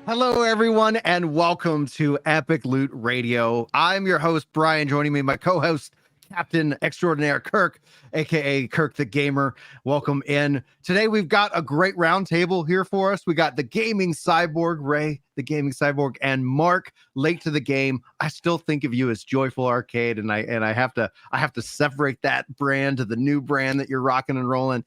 Hello, everyone, and welcome to Epic Loot Radio. I'm your host, Brian. Joining me, my co-host, Captain Extraordinaire Kirk, aka Kirk the Gamer. Welcome in. Today, we've got a great roundtable here for us. We got the gaming cyborg, Ray, the gaming cyborg, and Mark, late to the game. I still think of you as Joyful Arcade, and I have to separate that brand to the new brand that you're rocking and rolling.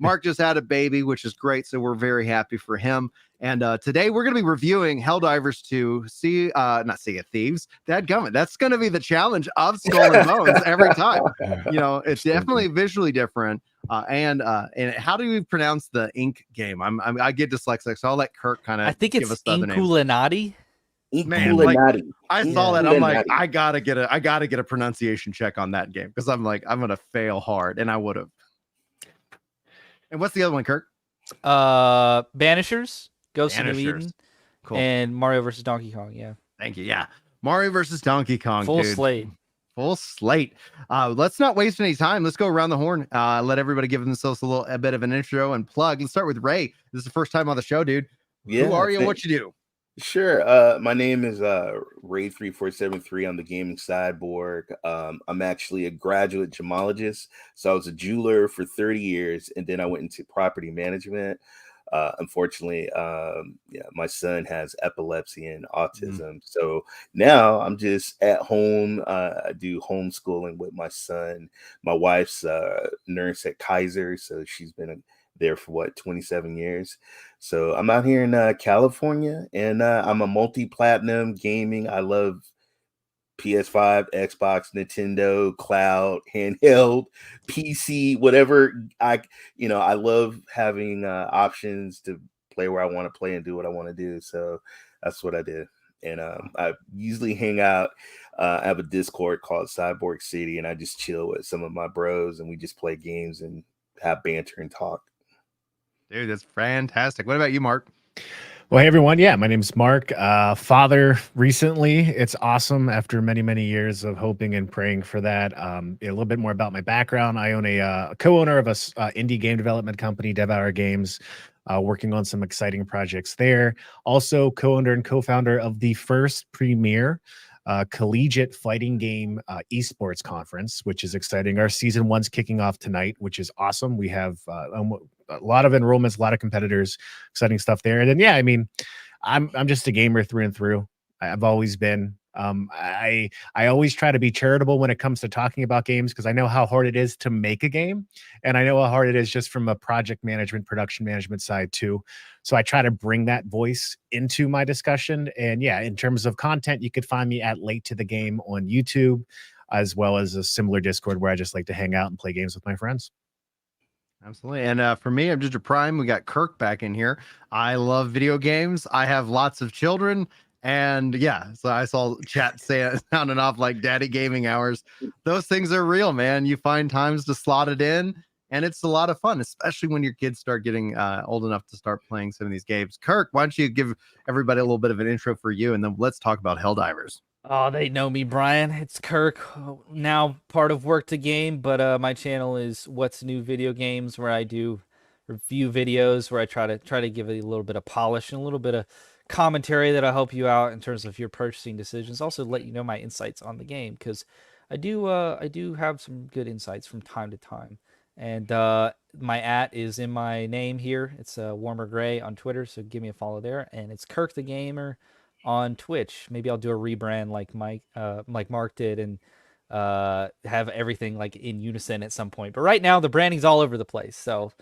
Mark just had a baby, which is great, so we're very happy for him. And today we're going to be reviewing Helldivers 2, not Sea of Thieves. Dadgummit, that's going to be the challenge of Skull and Bones every time. You know, it's definitely visually different. And how do we pronounce the ink game? I get dyslexic, so I'll let Kirk kind of. I think it's Inkulinati. Man, like, I saw that. I'm like, I gotta get a pronunciation check on that game because I'm like, I'm gonna fail hard, and I would have. And what's the other one, Kirk? Banishers. Ghost of New Eden, cool. And Mario versus Donkey Kong. Yeah, thank you. Yeah, Mario versus Donkey Kong. Full slate. Full slate. Let's not waste any time. Let's go around the horn. Let everybody give themselves a bit of an intro and plug. Let's start with Ray. This is the first time on the show, dude. Yeah, who are you? What you do? Sure. My name is Ray3473. I'm the gaming cyborg. I'm actually a graduate gemologist. So I was a jeweler for 30 years, and then I went into property management. Unfortunately, my son has epilepsy and autism. So now I'm just at home. I do homeschooling with my son. My wife's a nurse at Kaiser, so she's been there for 27 years. So I'm out here in California, and I'm a multi-platinum gaming. I love PS5, Xbox, Nintendo, cloud, handheld, PC, whatever. I love having options to play where I want to play and do what I want to do. So that's what I did. And I usually hang out. I have a Discord called Cyborg City, and I just chill with some of my bros, and we just play games and have banter and talk. Dude, that's fantastic. What about you, Mark? Well, hey, everyone. Yeah, my name's Mark. Father recently. It's awesome after many, many years of hoping and praying for that. A little bit more about my background. I own a co-owner of a indie game development company, Devour Games, working on some exciting projects there. Also co-owner and co-founder of the first premier collegiate fighting game esports conference, which is exciting. Our season 1's kicking off tonight, which is awesome. We have a lot of enrollments, a lot of competitors, exciting stuff there. And then, yeah, I mean, I'm just a gamer through and through. I've always been. I always try to be charitable when it comes to talking about games, because I know how hard it is to make a game, and I know how hard it is just from a project management, production management side too. So I try to bring that voice into my discussion. And yeah, in terms of content, you could find me at Late to the Game on YouTube, as well as a similar Discord where I just like to hang out and play games with my friends. Absolutely. And for me, I'm just a prime. We got Kirk back in here. I love video games. I have lots of children. And yeah, so I saw chat sounding off like daddy gaming hours. Those things are real, man. You find times to slot it in, and it's a lot of fun, especially when your kids start getting old enough to start playing some of these games. Kirk, why don't you give everybody a little bit of an intro for you, and then let's talk about Helldivers. Oh, they know me, Brian. It's Kirk, now part of Work to Game, but my channel is What's New Video Games, where I do review videos, where I try to give it a little bit of polish and a little bit of commentary that'll help you out in terms of your purchasing decisions. Also, let you know my insights on the game, because I do have some good insights from time to time. And my @ is in my name here. It's Warmer Gray on Twitter, so give me a follow there. And it's Kirk the Gamer on Twitch. Maybe I'll do a rebrand like Mark did, and have everything like in unison at some point. But right now the branding's all over the place, so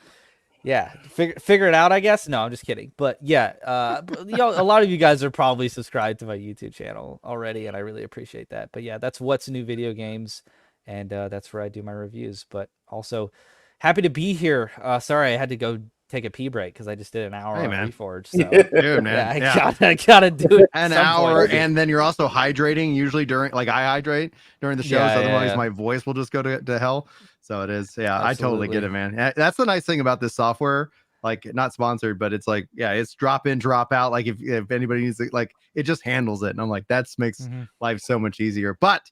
yeah, figure it out, I guess. No, I'm just kidding. But yeah, a lot of you guys are probably subscribed to my YouTube channel already, and I really appreciate that. But yeah, that's What's New Video Games, and that's where I do my reviews. But also happy to be here. Sorry I had to go take a pee break because I just did an hour Hey, on man. Reforged. So Dude, man. yeah, I gotta do it. An some hour, point. and then you're also hydrating usually during, like, I hydrate during the shows. Yeah, Otherwise, yeah. my voice will just go to hell. So it is. Yeah, I totally get Absolutely. it, man. That's the nice thing about this software. Like, not sponsored, but it's like, yeah, it's drop in, drop out. Like, if anybody needs it, like, it just handles it. And I'm like, that makes Mhm. life so much easier. But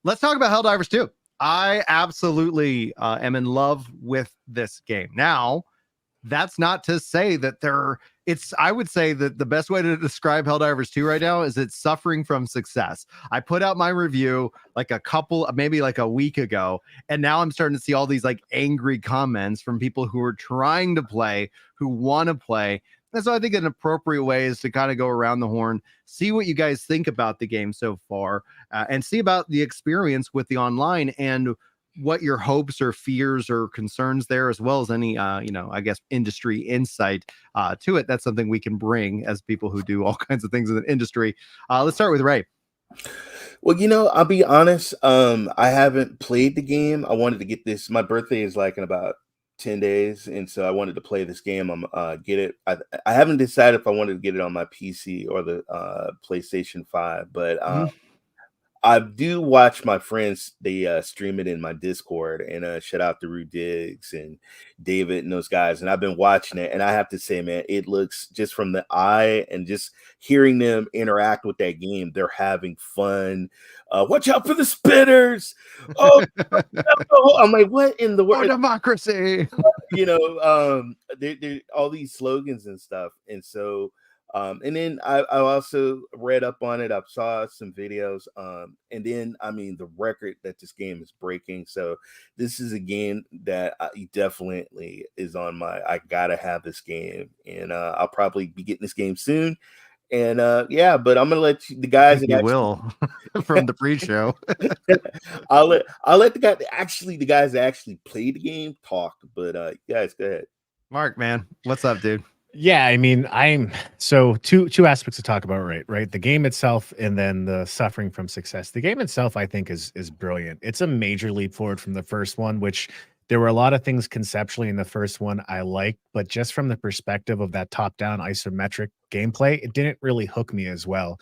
let's talk about Helldivers 2. I absolutely am in love with this game. Now, that's not to say that I would say that the best way to describe Helldivers 2 right now is it's suffering from success. I put out my review like maybe like a week ago, and now I'm starting to see all these like angry comments from people who are trying to play, who want to play. And so I think an appropriate way is to kind of go around the horn, see what you guys think about the game so far, and see about the experience with the online, and what your hopes or fears or concerns there, as well as any I guess industry insight to it. That's something we can bring as people who do all kinds of things in the industry. Let's start with Ray. Well, I'll be honest. I haven't played the game. I wanted to get this. My birthday is like in about 10 days, and so I wanted to play this game. Get it. I haven't decided if I wanted to get it on my PC or the PlayStation 5, but I do watch my friends. They stream it in my Discord, and shout out to Rue Diggs and David and those guys. And I've been watching it, and I have to say, man, it looks, just from the eye and just hearing them interact with that game, they're having fun. Watch out for the spitters! Oh, I'm like, what in the Oh, world? democracy. They all these slogans and stuff, and so. And then I also read up on it. I saw some videos. And then, I mean, the record that this game is breaking. So this is a game that definitely is on my, I gotta have this game. And I'll probably be getting this game soon. And yeah, but I'm gonna let the guys that You will from the pre-show. I'll let the guys that actually play the game talk. But guys, go ahead. Mark, man, what's up, dude? Yeah, I mean, I'm so two aspects to talk about, right? The game itself, and then the suffering from success. The game itself, I think, is brilliant. It's a major leap forward from the first one, which there were a lot of things conceptually in the first one I liked, but just from the perspective of that top-down isometric gameplay, it didn't really hook me as well.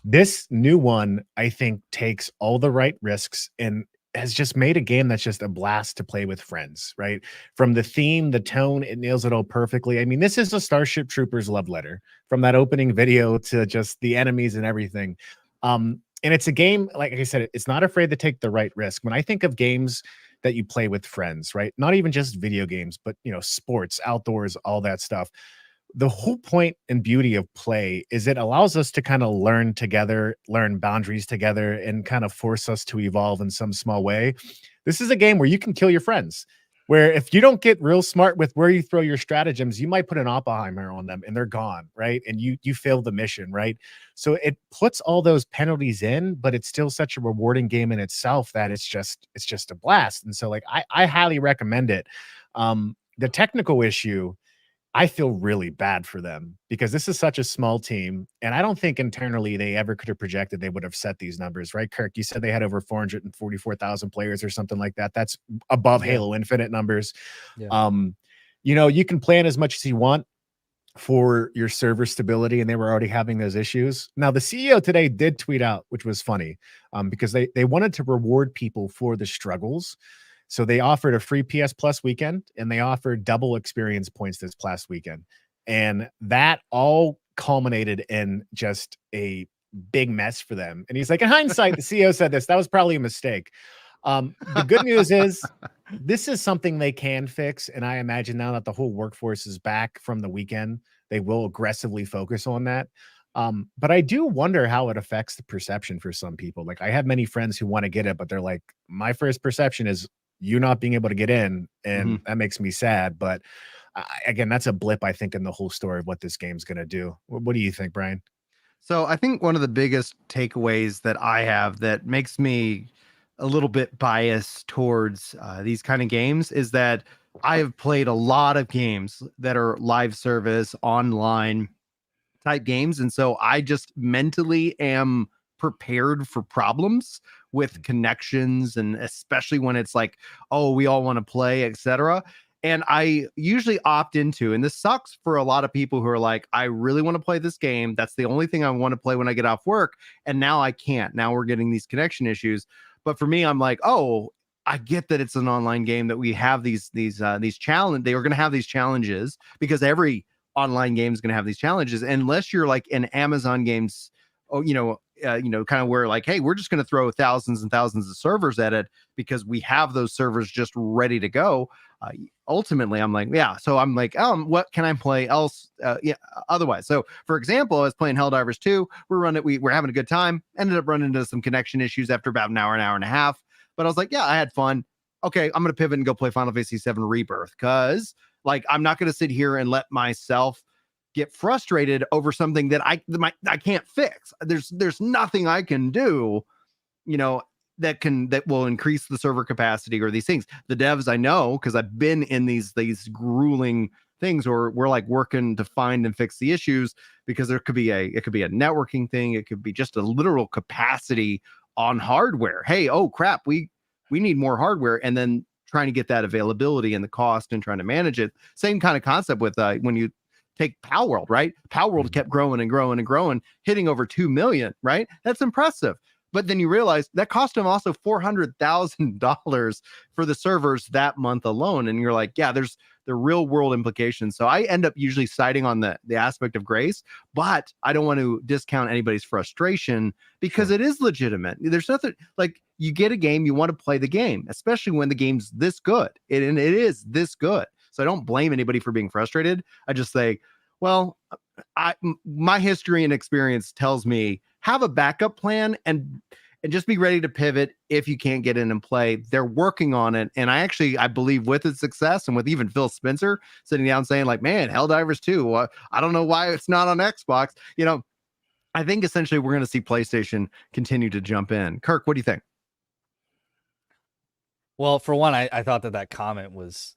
This new one, I think, takes all the right risks and has just made a game that's just a blast to play with friends, right? From the theme, the tone, it nails it all perfectly. I mean, this is a Starship Troopers love letter, from that opening video to just the enemies and everything. And it's a game, like I said, it's not afraid to take the right risk. When I think of games that you play with friends, right? Not even just video games, but sports, outdoors, all that stuff. The whole point and beauty of play is it allows us to kind of learn together, learn boundaries together, and kind of force us to evolve in some small way. This is a game where you can kill your friends, where if you don't get real smart with where you throw your stratagems, you might put an Oppenheimer on them and they're gone, right? And you fail the mission, right? So it puts all those penalties in, but it's still such a rewarding game in itself that it's just a blast. And so, like, I highly recommend it. The technical issue, I feel really bad for them because this is such a small team. And I don't think internally they ever could have projected they would have set these numbers, right? Kirk, you said they had over 444,000 players or something like that. That's above Halo Infinite numbers. Yeah. You can plan as much as you want for your server stability, and they were already having those issues. Now, the CEO today did tweet out, which was funny, because they wanted to reward people for the struggles. So they offered a free PS Plus weekend, and they offered double experience points this past weekend. And that all culminated in just a big mess for them. And he's like, in hindsight, the CEO said this, that was probably a mistake. The good news is this is something they can fix. And I imagine now that the whole workforce is back from the weekend, they will aggressively focus on that. But I do wonder how it affects the perception for some people. Like, I have many friends who want to get it, but they're like, my first perception is you not being able to get in, and that makes me sad. But again, that's a blip, I think, in the whole story of what this game's going to do. What do you think, Brian? So I think one of the biggest takeaways that I have that makes me a little bit biased towards these kind of games is that I have played a lot of games that are live service, online type games. And so I just mentally am prepared for problems with connections, and especially when it's like, oh, we all want to play, etc. And I usually opt into, and this sucks for a lot of people who are like, I really want to play this game. That's the only thing I want to play when I get off work. And now I can't. Now we're getting these connection issues. But for me, I'm like, oh, I get that it's an online game, that we have these challenge. They are going to have these challenges because every online game is going to have these challenges, unless you're like an Amazon games, oh, kind of where like, hey, we're just going to throw thousands and thousands of servers at it because we have those servers just ready to go. Ultimately, I'm like, yeah. So I'm like, what can I play else? Otherwise. So for example, I was playing Helldivers 2. We're having a good time. Ended up running into some connection issues after about an hour and a half. But I was like, yeah, I had fun. Okay, I'm gonna pivot and go play Final Fantasy VII Rebirth, because like I'm not gonna sit here and let myself get frustrated over something that I can't fix. There's nothing I can do, that will increase the server capacity or these things. The devs, I know, because I've been in these grueling things, or we're like working to find and fix the issues, because it could be a networking thing, it could be just a literal capacity on hardware. Hey, oh crap, we need more hardware, and then trying to get that availability and the cost and trying to manage it. Same kind of concept with when you take Power World, right? Power World kept growing and growing and growing, hitting over 2 million, right? That's impressive. But then you realize that cost them also $400,000 for the servers that month alone. And you're like, yeah, there's the real world implications. So I end up usually siding on the aspect of grace, but I don't want to discount anybody's frustration, because it is legitimate. There's nothing like, you get a game, you want to play the game, especially when the game's this good. And it is this good. So I don't blame anybody for being frustrated. I just say, well, my history and experience tells me, have a backup plan and just be ready to pivot if you can't get in and play. They're working on it. And I believe with its success, and with even Phil Spencer sitting down saying like, man, Helldivers 2, I don't know why it's not on Xbox. I think essentially we're going to see PlayStation continue to jump in. Kirk, what do you think? Well, for one, I thought that comment was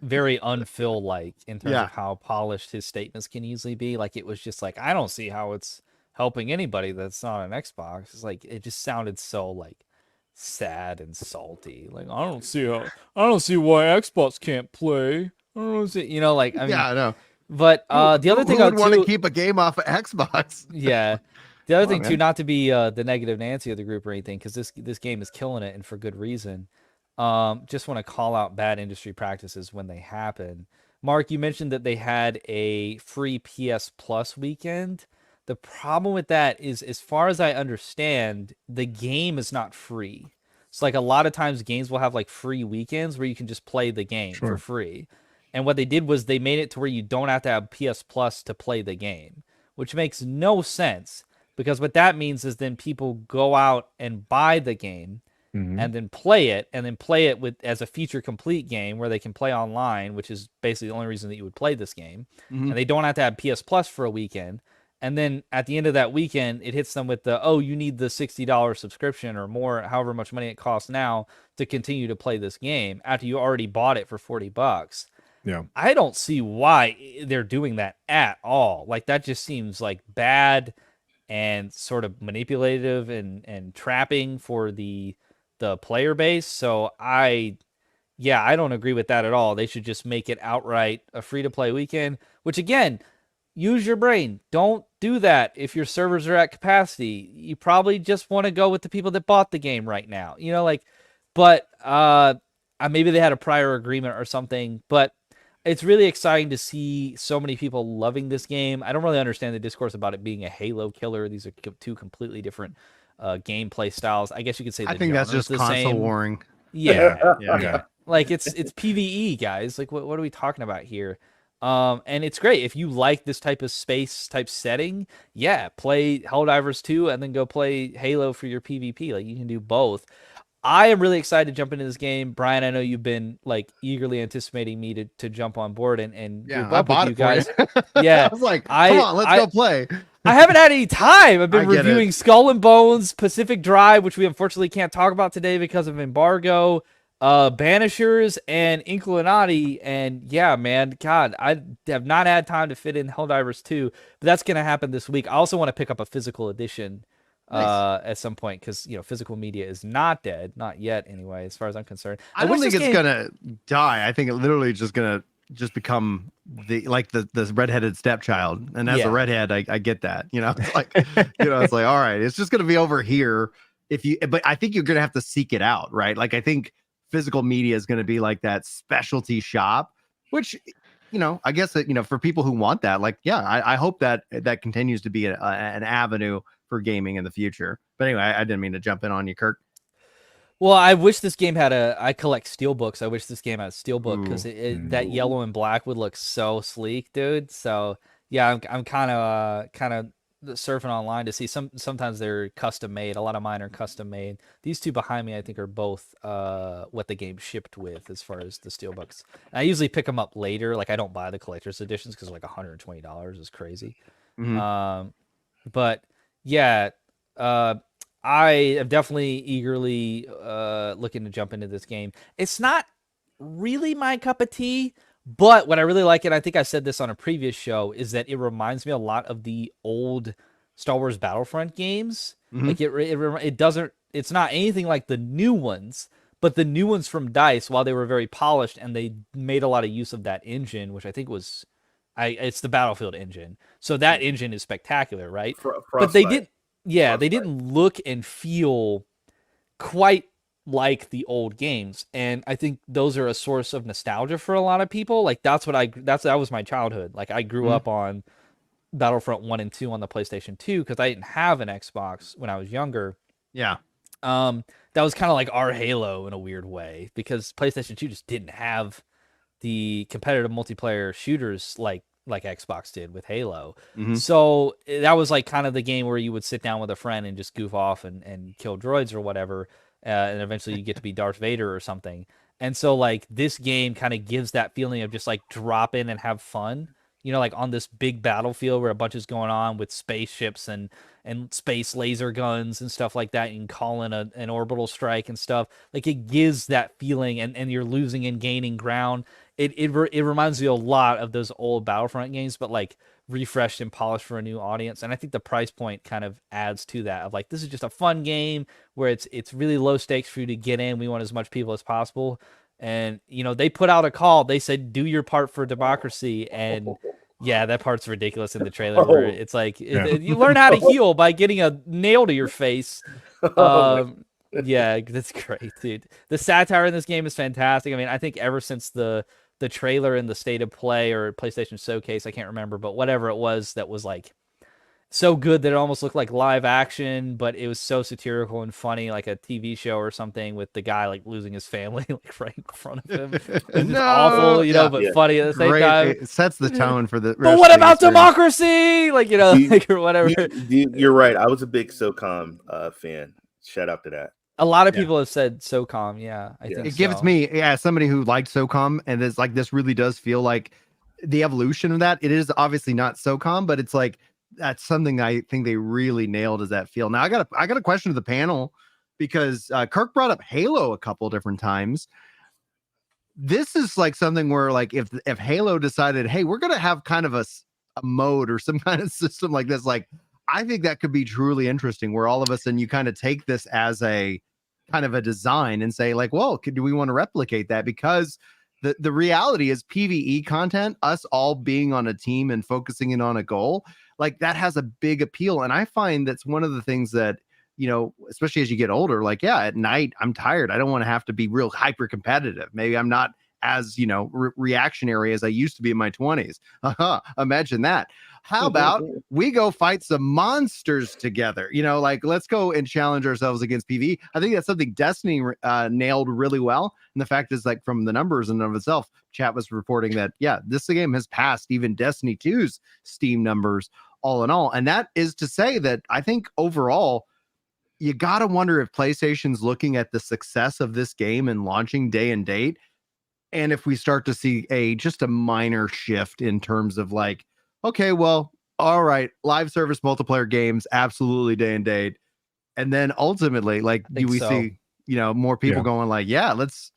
very unphil-like in terms of how polished his statements can easily be. Like, it was just like, I don't see how it's helping anybody that's not an Xbox. It's like, it just sounded so like sad and salty. Like, I don't see why Xbox can't play. I don't see, like, I mean, I know. But the other thing who would want to keep a game off of Xbox? Yeah. The other thing too, not to be the negative Nancy of the group or anything, because this game is killing it, and for good reason. Just want to call out bad industry practices when they happen. Mark, you mentioned that they had a free PS Plus weekend. The problem with that is, as far as I understand, the game is not free. So like a lot of times games will have like free weekends where you can just play the game for free. And what they did was they made it to where you don't have to have PS Plus to play the game, which makes no sense, because what that means is then people go out and buy the game and then play it with as a feature complete game where they can play online, which is basically the only reason that you would play this game. And they don't have to have PS Plus for a weekend. And then at the end of that weekend, it hits them with you need the $60 subscription or more, however much money it costs now to continue to play this game after you already bought it for $40. Yeah. I don't see why they're doing that at all. Like, that just seems like bad and sort of manipulative and trapping for the player base. So I don't agree with that at all. They should just make it outright a free-to-play weekend, which, again, use your brain. Don't do that if your servers are at capacity. You probably just want to go with the people that bought the game right now. But maybe they had a prior agreement or something. But it's really exciting to see so many people loving this game. I don't really understand the discourse about it being a Halo killer. These are two completely different gameplay styles. I guess you could say I think that's just console warring. Yeah. Like, it's PvE, guys. Like, what are we talking about here? And it's great if you like this type of space type setting. Play Helldivers 2 and then go play Halo for your PvP. Like, you can do both. I am really excited to jump into this game. Brian, I know you've been like eagerly anticipating me to jump on board and group up with you guys. I was like, come on, let's go play. I haven't had any time. I've been reviewing Skull and Bones, Pacific Drive, which we unfortunately can't talk about today because of embargo, Banishers, and Inkulinati. And yeah, man, God, I have not had time to fit in Helldivers 2, but that's going to happen this week. I also want to pick up a physical edition Nice. at some point, because physical media is not dead, not yet anyway, as far as I'm concerned. I don't wish think this it's game- gonna die. I think it literally just gonna become the redheaded stepchild. And as a Yeah. redhead, I get that. It's like it's like, all right, it's just gonna be over here. But I think you're gonna have to seek it out, right? Like I think physical media is gonna be like that specialty shop, which I guess that for people who want that, like, yeah, I hope that continues to be an avenue for gaming in the future. But anyway, I didn't mean to jump in on you, Kirk. Well, I wish this game had I collect steelbooks. I wish this game had a steelbook, because Ooh. that yellow and black would look so sleek, dude. So yeah, I'm kind of surfing online to see sometimes they're custom made. A lot of mine are custom made. These two behind me, I think, are both what the game shipped with as far as the steelbooks. And I usually pick them up later. Like I don't buy the collector's editions because like $120 is crazy. Mhm. But yeah, I am definitely eagerly looking to jump into this game. It's not really my cup of tea, but what I really like, and I think I said this on a previous show, is that it reminds me a lot of the old Star Wars Battlefront games. Mhm. Like it doesn't. It's not anything like the new ones, but the new ones from DICE, while they were very polished and they made a lot of use of that engine, which I think was, it's the Battlefield engine. So that engine is spectacular, right? But they didn't. Yeah, they didn't look and feel quite like the old games, and I think those are a source of nostalgia for a lot of people. Like that was my childhood. Like I grew up on Battlefront 1 and 2 on the PlayStation 2 because I didn't have an Xbox when I was younger. Yeah. That was kind of like our Halo in a weird way, because PlayStation 2 just didn't have the competitive multiplayer shooters like Xbox did with Halo. Mhm. So that was like kind of the game where you would sit down with a friend and just goof off and kill droids or whatever. And eventually you get to be Darth Vader or something. And so like this game kind of gives that feeling of just like drop in and have fun, like on this big battlefield where a bunch is going on with spaceships and space laser guns and stuff like that. You can call in an orbital strike and stuff. Like it gives that feeling, and you're losing and gaining ground. It reminds me a lot of those old Battlefront games, but like refreshed and polished for a new audience. And I think the price point kind of adds to that, of like, this is just a fun game where it's really low stakes for you to get in. We want as much people as possible. And, they put out a call. They said, do your part for democracy. And yeah, that part's ridiculous in the trailer where it's like, you learn how to heal by getting a nail to your face. Yeah, that's great, dude. The satire in this game is fantastic. I mean, I think ever since the trailer and the state of play or PlayStation Showcase, I can't remember, but whatever it was that was like so good that it almost looked like live action, but it was so satirical and funny, like a TV show or something, with the guy like losing his family like right in front of him. It's No. awful, Yeah. but funny at the same time. It sets the tone for the. But what about democracy? Like, like, or whatever. You're right. I was a big SOCOM fan. Shout out to that. A lot of people have said SOCOM. Yeah, I think it gives me, somebody who liked SOCOM, and it's like, this really does feel like the evolution of that. It is obviously not SOCOM, but it's like, that's something I think they really nailed, is that feel. Now I got a question to the panel, because Kirk brought up Halo a couple different times. This is like something where, like, if Halo decided, hey, we're gonna have kind of a mode or some kind of system like this, like, I think that could be truly interesting, where all of a sudden you kind of take this as a kind of a design and say, like, well, do we want to replicate that? Because the reality is PvE content, us all being on a team and focusing in on a goal, like, that has a big appeal. And I find that's one of the things that, especially as you get older, like, yeah, at night I'm tired. I don't want to have to be real hyper competitive. Maybe I'm not as, reactionary as I used to be in my 20s. Imagine that. How about we go fight some monsters together? Like, let's go and challenge ourselves against PvE. I think that's something Destiny nailed really well. And the fact is, like, from the numbers in and of itself, chat was reporting that, yeah, this game has passed even Destiny 2's Steam numbers all in all. And that is to say that I think overall, you got to wonder if PlayStation's looking at the success of this game and launching day and date. And if we start to see just a minor shift in terms of, like, okay, well, all right, live service multiplayer games, absolutely day and date. And then ultimately, like, do we see, more people going like, yeah, let's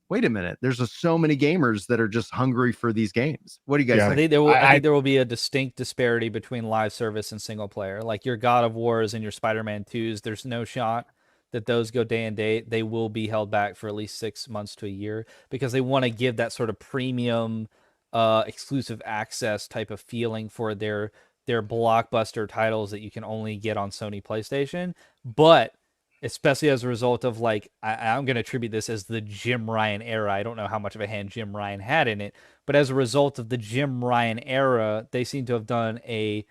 wait a minute, there's just so many gamers that are just hungry for these games. What do you guys Yeah. think? I think there will be a distinct disparity between live service and single player. Like your God of Wars and your Spider-Man 2s, there's no shot that those go day and date. They will be held back for at least 6 months to a year because they want to give that sort of premium exclusive access type of feeling for their blockbuster titles that you can only get on Sony PlayStation. But especially as a result of, like, I'm going to attribute this as the Jim Ryan era. I don't know how much of a hand Jim Ryan had in it, but as a result of the Jim Ryan era, they seem to have done a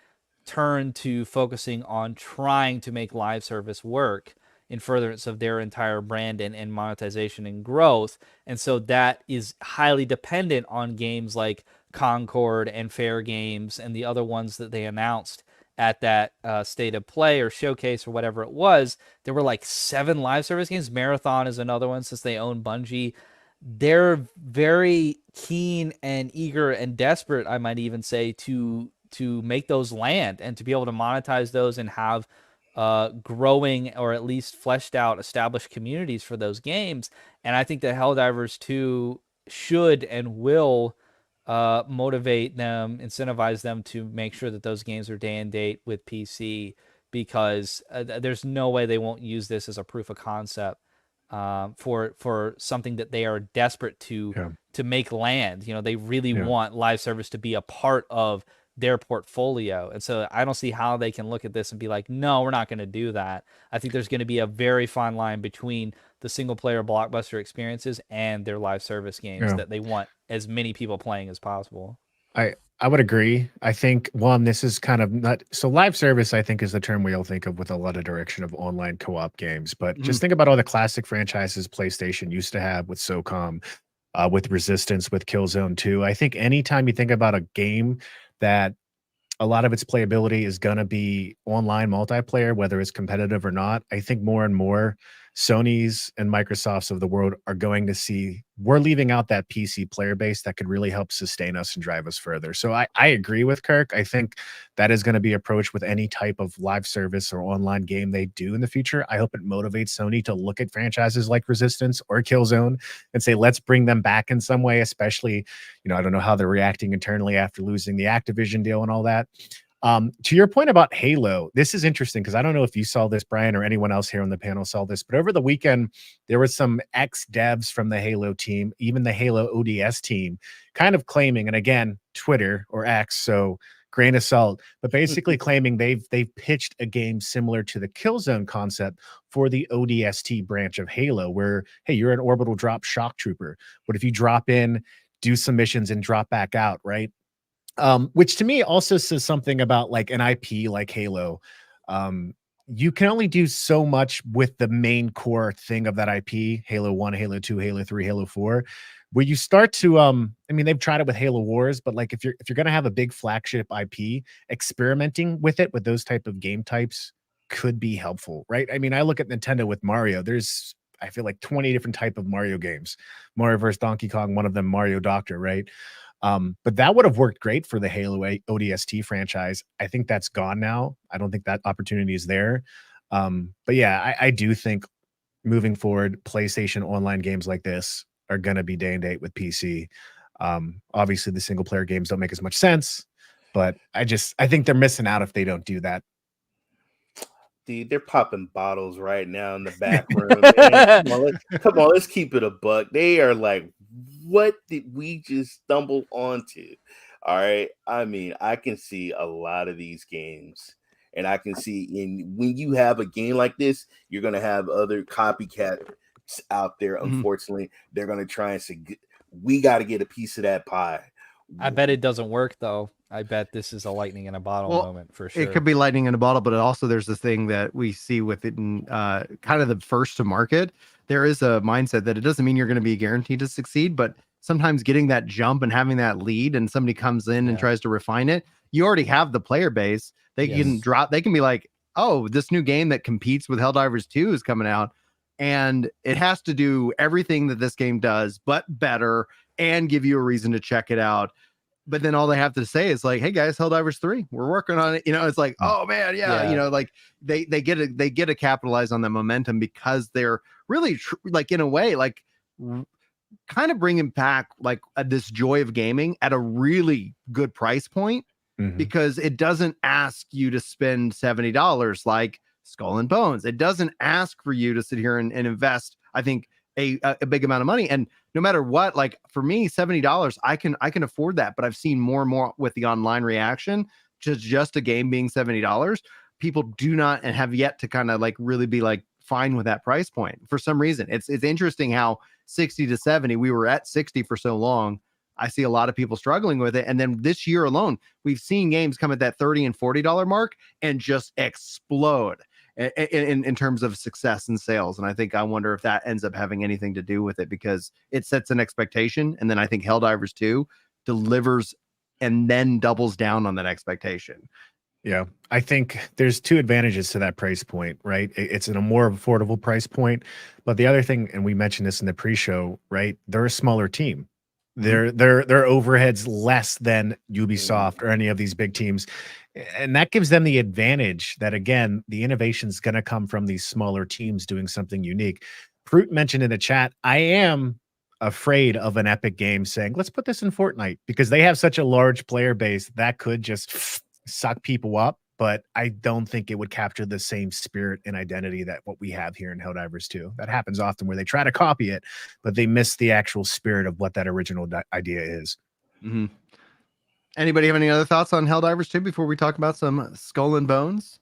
turn to focusing on trying to make live service work in furtherance of their entire brand and monetization and growth. And so that is highly dependent on games like Concord and Fair Games and the other ones that they announced at that state of play or showcase or whatever it was. There were like 7 live service games. Marathon is another one since they own Bungie. They're very keen and eager and desperate, I might even say, to make those land and to be able to monetize those and have growing or at least fleshed out established communities for those games. And I think that Helldivers 2 should and will motivate them, incentivize them to make sure that those games are day and date with PC, because there's no way they won't use this as a proof of concept for something that they are desperate to make land. You know, they really want live service to be a part of their portfolio. And so I don't see how they can look at this and be like, no, we're not going to do that. I think there's going to be a very fine line between the single player blockbuster experiences and their live service games that they want as many people playing as possible. I would agree. I think, one, this is kind of not so live service, I think, is the term we all think of with a lot of direction of online co-op games. But just think about all the classic franchises PlayStation used to have with SOCOM, with Resistance, with Killzone 2. I think anytime you think about a game that a lot of its playability is going to be online multiplayer, whether it's competitive or not, I think more and more Sony's and Microsoft's of the world are going to see we're leaving out that PC player base that could really help sustain us and drive us further. So I agree with Kirk. I think that is going to be approached with any type of live service or online game they do in the future. I hope it motivates Sony to look at franchises like Resistance or Killzone and say, let's bring them back in some way, especially, I don't know how they're reacting internally after losing the Activision deal and all that. To your point about Halo, this is interesting because I don't know if you saw this, Brian, or anyone else here on the panel saw this, but over the weekend, there were some ex-devs from the Halo team, even the Halo ODS team, kind of claiming, and again, Twitter or X, so grain of salt, but basically claiming they've pitched a game similar to the Killzone concept for the ODST branch of Halo, where, hey, you're an orbital drop shock trooper. What if you drop in, do some missions, and drop back out, right? Which to me also says something about like an IP like Halo. You can only do so much with the main core thing of that IP, Halo 1, Halo 2, Halo 3, Halo 4, where you start to they've tried it with Halo Wars, but like if you're going to have a big flagship IP, experimenting with it with those type of game types could be helpful, right? I mean, I look at Nintendo with Mario. There's, I feel like 20 different type of Mario games. Mario vs. Donkey Kong, one of them, Mario Doctor, right? But that would have worked great for the Halo ODST franchise. I think that's gone now. I don't think that opportunity is there. But yeah, I do think moving forward, PlayStation online games like this are going to be day and date with PC. Obviously, the single player games don't make as much sense, but I think they're missing out if they don't do that. Dude, they're popping bottles right now in the back room. Man. Come on, let's keep it a buck. They are like, what did we just stumble onto? All right. I mean, I can see a lot of these games, and I can see when you have a game like this, you're going to have other copycats out there. Unfortunately, they're going to try and say, we got to get a piece of that pie. I bet it doesn't work, though. I bet this is a lightning in a bottle moment for sure. It could be lightning in a bottle, but also there's this thing that we see with it in kind of the first to market. There is a mindset that it doesn't mean you're going to be guaranteed to succeed, but sometimes getting that jump and having that lead and somebody comes in and tries to refine it, you already have the player base. They can be like, oh, this new game that competes with Helldivers 2 is coming out, and it has to do everything that this game does, but better, and give you a reason to check it out. But then all they have to say is like, hey guys, Helldivers 3, we're working on it. It's like, oh man, like they get to capitalize on the momentum because they're really like in a way, like kind of bringing back like this joy of gaming at a really good price point, because it doesn't ask you to spend $70 like Skull and Bones. It doesn't ask for you to sit here and invest, I think, a big amount of money. And no matter what, like for me, $70, I can afford that. But I've seen more and more with the online reaction to just a game being $70. People do not and have yet to kind of like really be like fine with that price point for some reason. It's interesting how 60 to 70, we were at 60 for so long. I see a lot of people struggling with it. And then this year alone, we've seen games come at that $30 and $40 mark and just explode in terms of success and sales. And I wonder if that ends up having anything to do with it, because it sets an expectation. And then I think Helldivers 2 delivers and then doubles down on that expectation. Yeah, I think there's two advantages to that price point, right? It's in a more affordable price point, but the other thing, and we mentioned this in the pre-show, right? They're a smaller team. Their overheads less than Ubisoft or any of these big teams, and that gives them the advantage that, again, the innovation is going to come from these smaller teams doing something unique. Fruit mentioned in the chat, I am afraid of an Epic game saying, let's put this in Fortnite, because they have such a large player base that could just suck people up, but I don't think it would capture the same spirit and identity that what we have here in Helldivers 2. That happens often where they try to copy it, but they miss the actual spirit of what that original idea is. Anybody have any other thoughts on Helldivers 2 before we talk about some Skull and Bones?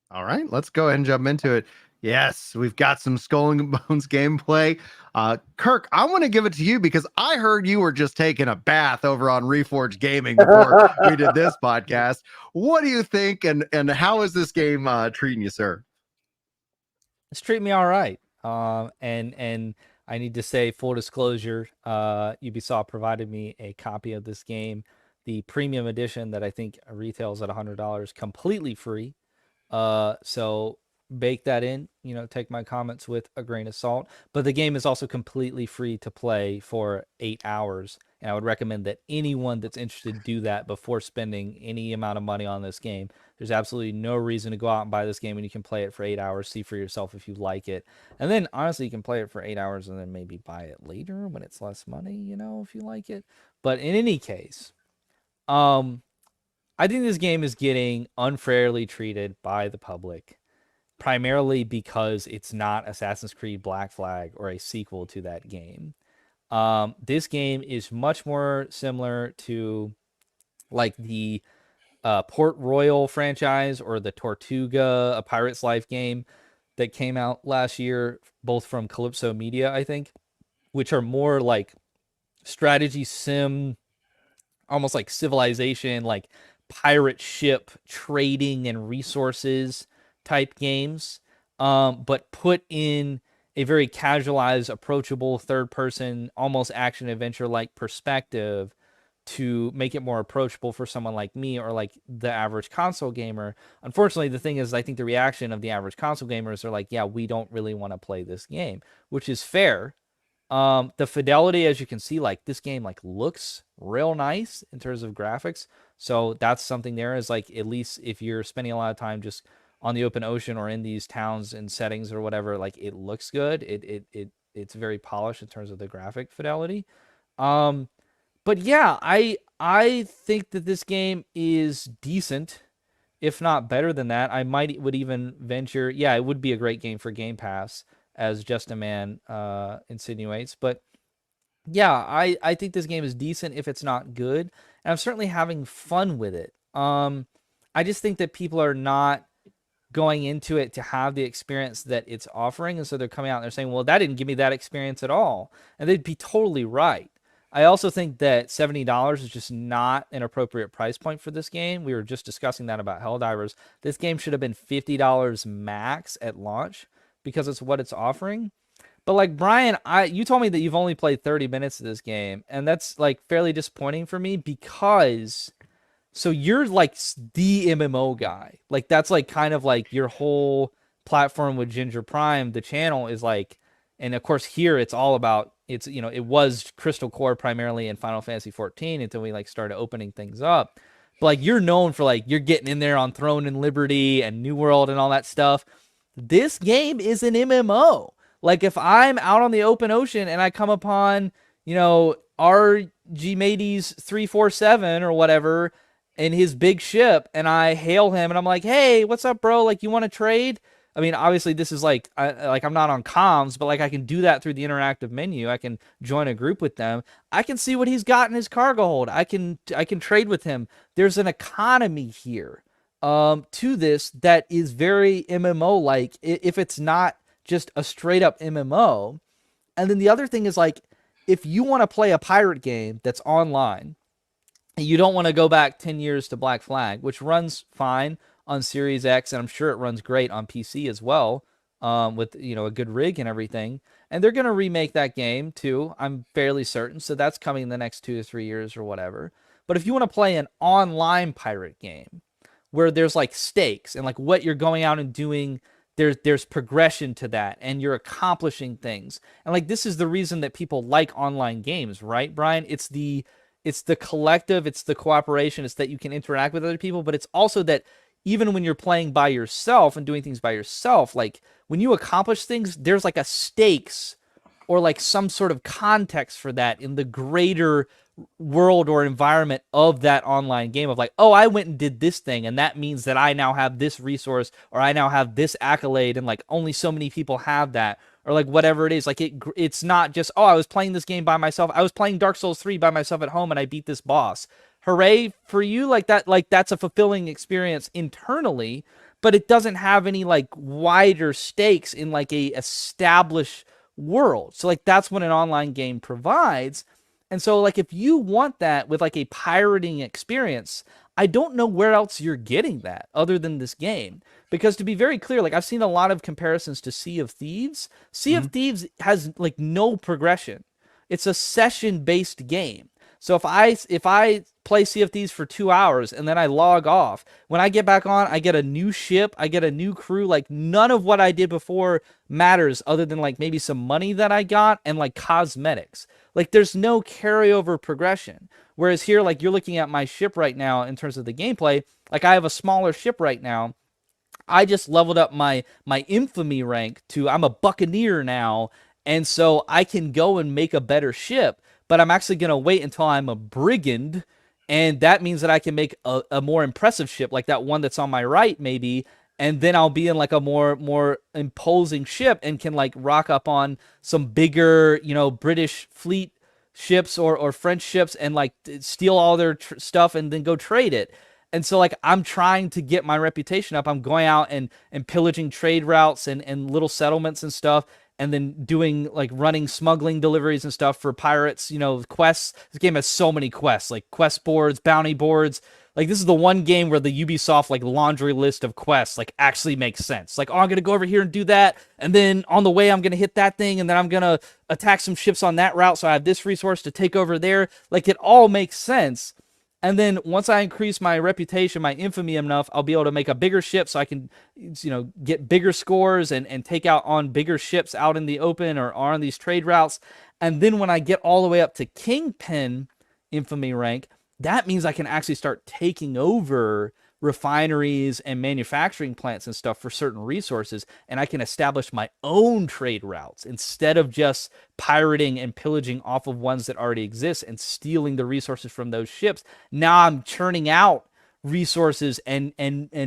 All right, let's go ahead and jump into it. Yes, we've got some Skull and Bones gameplay. Kirk, I want to give it to you because I heard you were just taking a bath over on Reforged Gaming before we did this podcast. What do you think, and how is this game treating you, sir? It's treating me all right. And I need to say, full disclosure, Ubisoft provided me a copy of this game, the premium edition that I think retails at $100, completely free. So bake that in, take my comments with a grain of salt, but the game is also completely free to play for 8 hours. And I would recommend that anyone that's interested do that before spending any amount of money on this game. There's absolutely no reason to go out and buy this game when you can play it for 8 hours, see for yourself if you like it. And then honestly, you can play it for 8 hours and then maybe buy it later when it's less money, if you like it. But in any case, I think this game is getting unfairly treated by the public, primarily because it's not Assassin's Creed Black Flag or a sequel to that game. This game is much more similar to like the Port Royal franchise or the Tortuga, A Pirate's Life game that came out last year, both from Calypso Media, I think, which are more like strategy sim, almost like Civilization, like pirate ship trading and resources type games, but put in a very casualized, approachable third-person, almost action adventure-like perspective to make it more approachable for someone like me or like the average console gamer. Unfortunately, the thing is, I think the reaction of the average console gamers are like, yeah, we don't really want to play this game, which is fair. The fidelity, as you can see, like this game like looks real nice in terms of graphics. So that's something there, is like, at least if you're spending a lot of time just on the open ocean or in these towns and settings or whatever, like it looks good. It's very polished in terms of the graphic fidelity. But yeah, I think that this game is decent, if not better than that. I would even venture, yeah, it would be a great game for Game Pass, as Just a Man insinuates. But yeah, I think this game is decent if it's not good. And I'm certainly having fun with it. I just think that people are not going into it to have the experience that it's offering. And so they're coming out and they're saying, well, that didn't give me that experience at all. And they'd be totally right. I also think that $70 is just not an appropriate price point for this game. We were just discussing that about Helldivers. This game should have been $50 max at launch because it's what it's offering. But like Brian, you told me that you've only played 30 minutes of this game, and that's like fairly disappointing for me, because so you're like the MMO guy. Like that's like kind of like your whole platform with Ginger Prime, the channel is like, and of course here it's all about, it's, it was Crystal Core primarily in Final Fantasy 14 until we like started opening things up. But like you're known for like, you're getting in there on Throne and Liberty and New World and all that stuff. This game is an MMO. Like if I'm out on the open ocean and I come upon, Archimedes 347 or whatever in his big ship, and I hail him and I'm like, "Hey, what's up, bro? Like, you want to trade?" I mean, obviously this is like I'm not on comms, but like I can do that through the interactive menu. I can join a group with them. I can see what he's got in his cargo hold. I can trade with him. There's an economy here to this that is very MMO like, if it's not just a straight up MMO. And then the other thing is, like, if you want to play a pirate game that's online, you don't want to go back 10 years to Black Flag, which runs fine on Series X, and I'm sure it runs great on PC as well, with a good rig and everything. And they're going to remake that game too, I'm fairly certain. So that's coming in the next 2 to 3 years or whatever. But if you want to play an online pirate game where there's like stakes and like what you're going out and doing, there's progression to that, and you're accomplishing things. And like, this is the reason that people like online games, right, Brian? It's the collective, it's the cooperation, it's that you can interact with other people, but it's also that even when you're playing by yourself and doing things by yourself, like when you accomplish things, there's like a stakes or like some sort of context for that in the greater world or environment of that online game, of like, oh, I went and did this thing, and that means that I now have this resource, or I now have this accolade, and like only so many people have that, or like whatever it is. Like it's not just, oh, I was playing this game by myself. I was playing Dark Souls 3 by myself at home and I beat this boss. Hooray for you. Like that's a fulfilling experience internally, but it doesn't have any like wider stakes in like a established world. So like that's what an online game provides. And so like if you want that with like a pirating experience, I don't know where else you're getting that other than this game. Because to be very clear, like I've seen a lot of comparisons to Sea of Thieves. Sea of Thieves has like no progression. It's a session-based game. So if I play Sea of Thieves for 2 hours and then I log off, when I get back on, I get a new ship, I get a new crew. Like none of what I did before matters other than like maybe some money that I got and like cosmetics. Like there's no carryover progression. Whereas here, like you're looking at my ship right now in terms of the gameplay, like I have a smaller ship right now. I just leveled up my infamy rank to, I'm a buccaneer now, and so I can go and make a better ship, but I'm actually going to wait until I'm a brigand, and that means that I can make a more impressive ship, like that one that's on my right maybe, and then I'll be in like a more imposing ship and can like rock up on some bigger, British fleet ships or French ships and like steal all their stuff and then go trade it. And so like I'm trying to get my reputation up. I'm going out and pillaging trade routes and little settlements and stuff, and then doing like running smuggling deliveries and stuff for pirates, quests. This game has so many quests, like quest boards, bounty boards. Like this is the one game where the Ubisoft like laundry list of quests like actually makes sense. Like, oh, I'm going to go over here and do that, and then on the way I'm going to hit that thing, and then I'm going to attack some ships on that route so I have this resource to take over there. Like it all makes sense. And then once I increase my reputation, my infamy enough, I'll be able to make a bigger ship so I can, get bigger scores and take out on bigger ships out in the open or on these trade routes. And then when I get all the way up to Kingpin infamy rank, that means I can actually start taking over refineries and manufacturing plants and stuff for certain resources, and I can establish my own trade routes instead of just pirating and pillaging off of ones that already exist and stealing the resources from those ships. Now I'm churning out resources and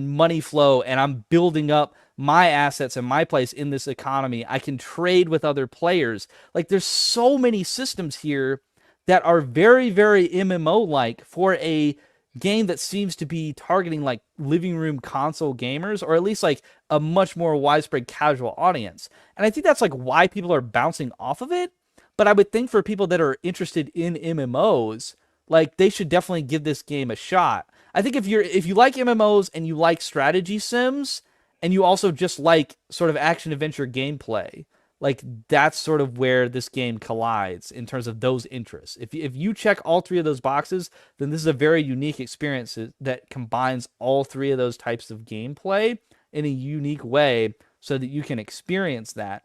money flow, and I'm building up my assets and my place in this economy. I can trade with other players. Like there's so many systems here that are very, very MMO-like for a game that seems to be targeting like living room console gamers, or at least like a much more widespread casual audience. And I think that's like why people are bouncing off of it. But I would think for people that are interested in MMOs, like they should definitely give this game a shot. I think if you like MMOs and you like strategy sims and you also just like sort of action adventure gameplay, like that's sort of where this game collides in terms of those interests. If you check all three of those boxes, then this is a very unique experience that combines all three of those types of gameplay in a unique way so that you can experience that.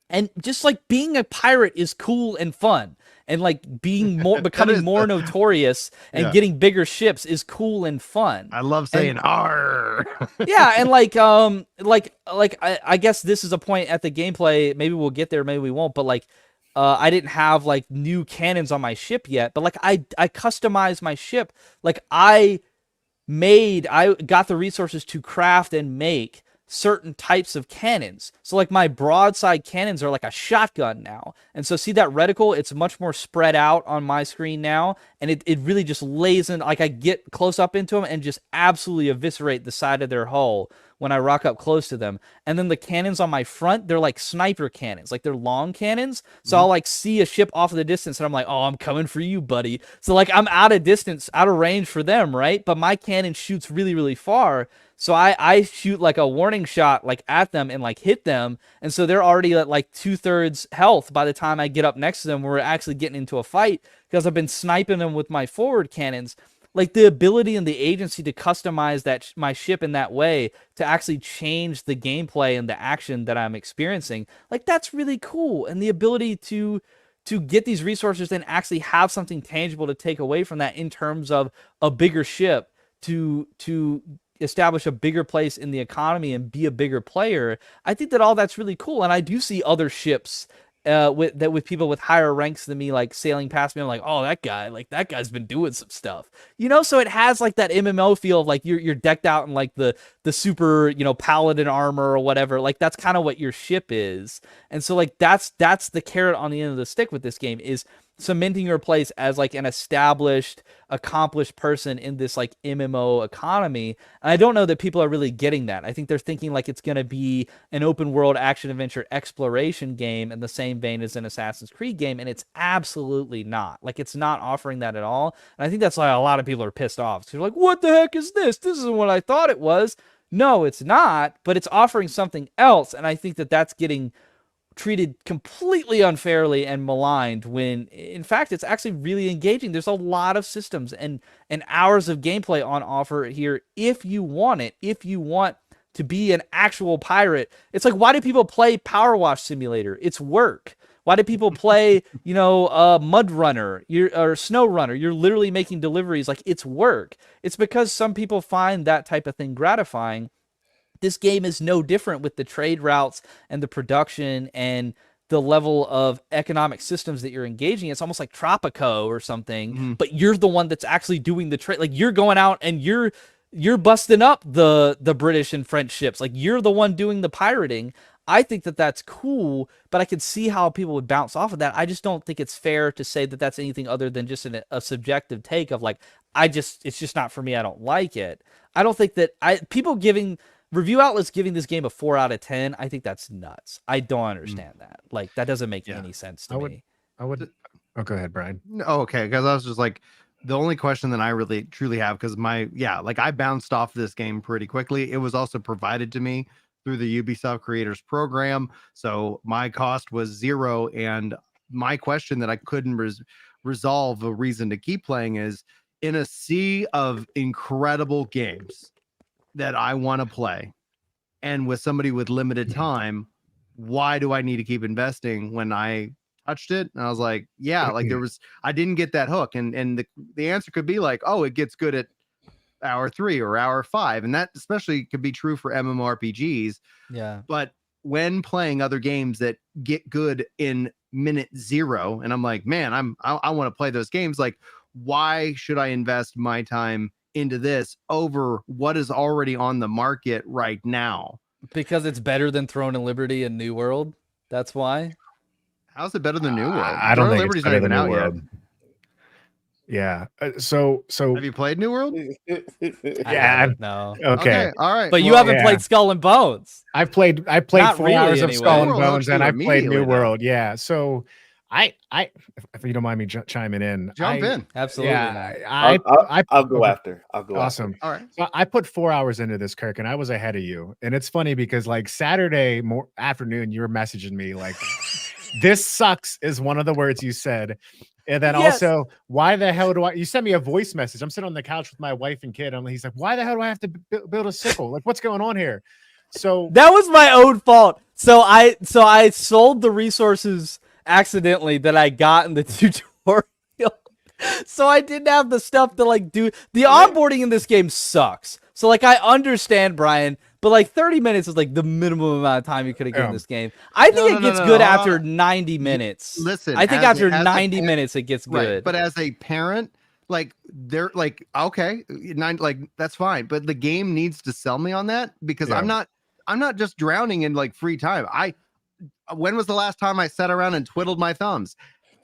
And just like being a pirate is cool and fun. And like being more becoming more notorious and getting bigger ships is cool and fun. I love saying "R." Yeah, and I guess this is a point at the gameplay. Maybe we'll get there, maybe we won't. But like, I didn't have like new cannons on my ship yet. But like, I customized my ship. Like I got the resources to craft and make certain types of cannons. So like my broadside cannons are like a shotgun now. And so see that reticle, it's much more spread out on my screen now. And it really just lays in, like I get close up into them and just absolutely eviscerate the side of their hull when I rock up close to them. And then the cannons on my front, they're like sniper cannons, like they're long cannons. So I'll like see a ship off of the distance and I'm like, oh, I'm coming for you, buddy. So like I'm out of distance, out of range for them, right? But my cannon shoots really, really far. So I shoot like a warning shot like at them and like hit them. And so they're already at like 2/3 health by the time I get up next to them. We're actually getting into a fight because I've been sniping them with my forward cannons. Like the ability and the agency to customize that my ship in that way to actually change the gameplay and the action that I'm experiencing. Like that's really cool. And the ability to get these resources and actually have something tangible to take away from that in terms of a bigger ship to establish a bigger place in the economy and be a bigger player. I think that all that's really cool. And I do see other ships with people with higher ranks than me, like sailing past me. I'm like, oh, that guy's been doing some stuff, you know? So it has like that MMO feel of like you're decked out in like the super, you know, paladin armor or whatever. Like that's kind of what your ship is. And so like, that's the carrot on the end of the stick with this game is cementing your place as like an established, accomplished person in this like MMO economy. And I don't know that people are really getting that. I think they're thinking like it's going to be an open world action adventure exploration game in the same vein as an Assassin's Creed game. And it's absolutely not. Like it's not offering that at all. And I think that's why a lot of people are pissed off. They're like, what the heck is this? This isn't what I thought it was. No, it's not, but it's offering something else. And I think that that's getting treated completely unfairly and maligned when in fact it's actually really engaging. There's a lot of systems and hours of gameplay on offer here if you want it, if you want to be an actual pirate. It's like, why do people play Power Wash Simulator? It's work. Why do people play, you know, Mud Runner or Snow Runner? You're literally making deliveries. Like, it's work. It's because some people find that type of thing gratifying. This game is no different with the trade routes and the production and the level of economic systems that you're engaging. It's almost like Tropico or something, but you're the one that's actually doing the trade. Like you're going out and you're busting up the British and French ships. Like you're the one doing the pirating. I think that that's cool, but I can see how people would bounce off of that. I just don't think it's fair to say that that's anything other than just a subjective take of like, it's just not for me. I don't like it. I don't think that review outlets giving this game a 4 out of 10, I think that's nuts. I don't understand that. Like, that doesn't make any sense to me. Oh, go ahead, Brian. Oh, okay. Because I was just like, the only question that I really truly have, because I bounced off this game pretty quickly. It was also provided to me through the Ubisoft Creators Program. So my cost was 0. And my question that I couldn't resolve a reason to keep playing is, in a sea of incredible games that I want to play, and with somebody with limited time, why do I need to keep investing? When I touched it and I was like, I didn't get that hook. And the answer could be like, oh, it gets good at hour 3 or hour 5. And that especially could be true for MMORPGs. Yeah. But when playing other games that get good in minute 0, and I'm like, man, I want to play those games. Like, why should I invest my time into this over what is already on the market right now? Because it's better than Throne of Liberty and New World. That's why. How's it better than New World? I don't think it's better than New World. Yeah. So have you played New World? Yeah. No. Okay. All right. But you haven't played Skull and Bones. I played Not 4 really, hours of anyway. Skull and Bones, and I played New Immediately, World. Yeah. So if you don't mind me chiming in, Jump in. Absolutely. Yeah, I'll go after. I'll go. Awesome. After. All right. So I put 4 hours into this, Kirk, and I was ahead of you. And it's funny because like Saturday afternoon, you were messaging me like, "This sucks" is one of the words you said. And then also, why the hell do you sent me a voice message? I'm sitting on the couch with my wife and kid, and he's like, "Why the hell do I have to build a sickle? Like, what's going on here?" So that was my own fault. I sold the resources accidentally that I got in the tutorial. So I didn't have the stuff to like do. The onboarding in this game sucks. So like I understand, Brian, but like 30 minutes is like the minimum amount of time you could have given this game. I think it gets good after 90 minutes. Listen, I think after 90 minutes it gets good. Right, but as a parent, like they're like, okay, like that's fine, but the game needs to sell me on that because I'm not just drowning in like free time. When was the last time I sat around and twiddled my thumbs?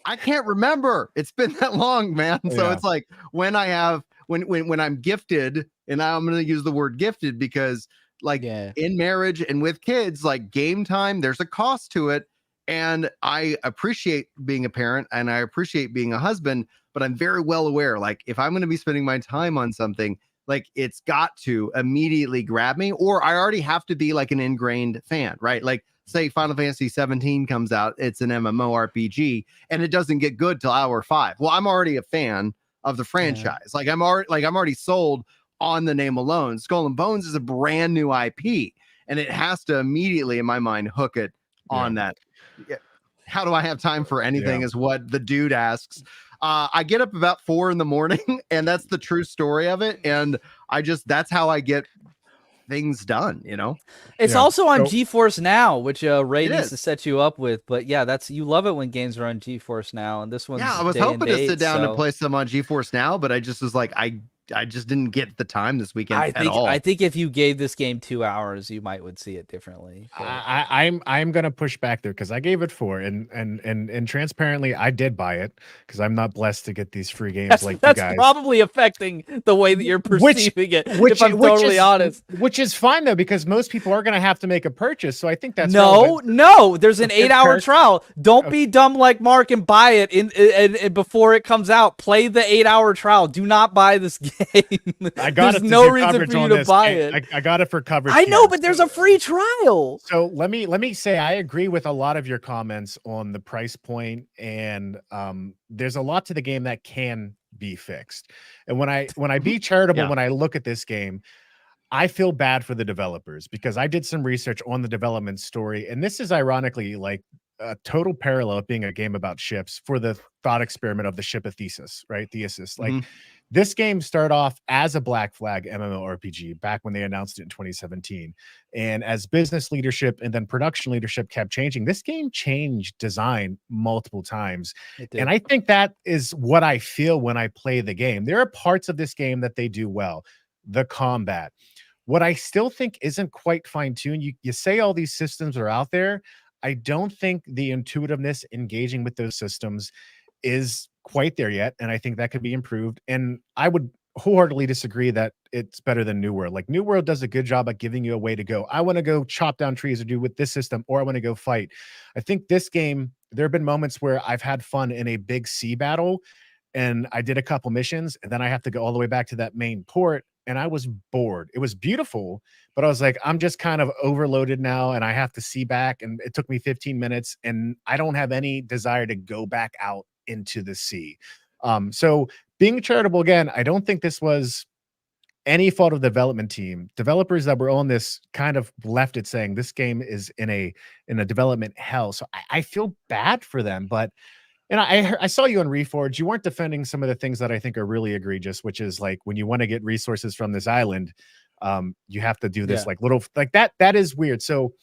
I can't remember. It's been that long, man. So it's like when I'm gifted, and I'm going to use the word gifted because like in marriage and with kids, like game time, there's a cost to it. And I appreciate being a parent and I appreciate being a husband, but I'm very well aware, like if I'm going to be spending my time on something, like it's got to immediately grab me, or I already have to be like an ingrained fan, right? Like say Final Fantasy 17 comes out, it's an MMORPG, and it doesn't get good till hour 5. Well, I'm already a fan of the franchise. Like I'm already sold on the name alone. Skull and Bones is a brand new IP, and it has to immediately, in my mind, hook it on that. How do I have time for anything? Is what the dude asks. I get up about 4 a.m, and that's the true story of it. And that's how I get things done, you know. It's also on GeForce Now, which Ray needs to set you up with. But yeah, you love it when games are on GeForce Now, and this one's I was hoping to sit down and play some on GeForce Now, but I just was like, I just didn't get the time this weekend at all. I think if you gave this game 2 hours, you would see it differently. I'm gonna push back there because I gave it 4, and transparently, I did buy it because I'm not blessed to get these free games like you guys. That's probably affecting the way that you're perceiving it. If I'm totally honest, which is fine though, because most people are gonna have to make a purchase. So I think that's no. There's an 8-hour trial. Don't be dumb like Mark and buy it in before it comes out. Play the 8-hour trial. Do not buy this game. I got there's no reason for you to buy it. I got it for coverage. I know, but there's a free trial. So let me say I agree with a lot of your comments on the price point, and there's a lot to the game that can be fixed. And when I be charitable, when I look at this game, I feel bad for the developers because I did some research on the development story, and this is ironically like a total parallel of being a game about ships for the thought experiment of the ship of Thesis, right? Thesis, like. This game started off as a Black Flag MMORPG back when they announced it in 2017. And as business leadership and then production leadership kept changing, this game changed design multiple times. And I think that is what I feel when I play the game. There are parts of this game that they do well. The combat. What I still think isn't quite fine-tuned, you say all these systems are out there. I don't think the intuitiveness engaging with those systems is quite there yet, and I think that could be improved. And I would wholeheartedly disagree that it's better than New World. Like New World does a good job at giving you a way to go. I want to go chop down trees or do with this system, or I want to go fight. I think this game, there have been moments where I've had fun in a big sea battle, and I did a couple missions, and then I have to go all the way back to that main port, and I was bored. It was beautiful, but I was like, I'm just kind of overloaded now, and I have to see back, and it took me 15 minutes, and I don't have any desire to go back out into the sea. So being charitable again, I don't think this was any fault of the development team. Developers that were on this kind of left it saying this game is in a development hell. So I feel bad for them, but I saw you on Reforge. You weren't defending some of the things that I think are really egregious, which is like when you want to get resources from this island, you have to do this like little like that. That is weird. So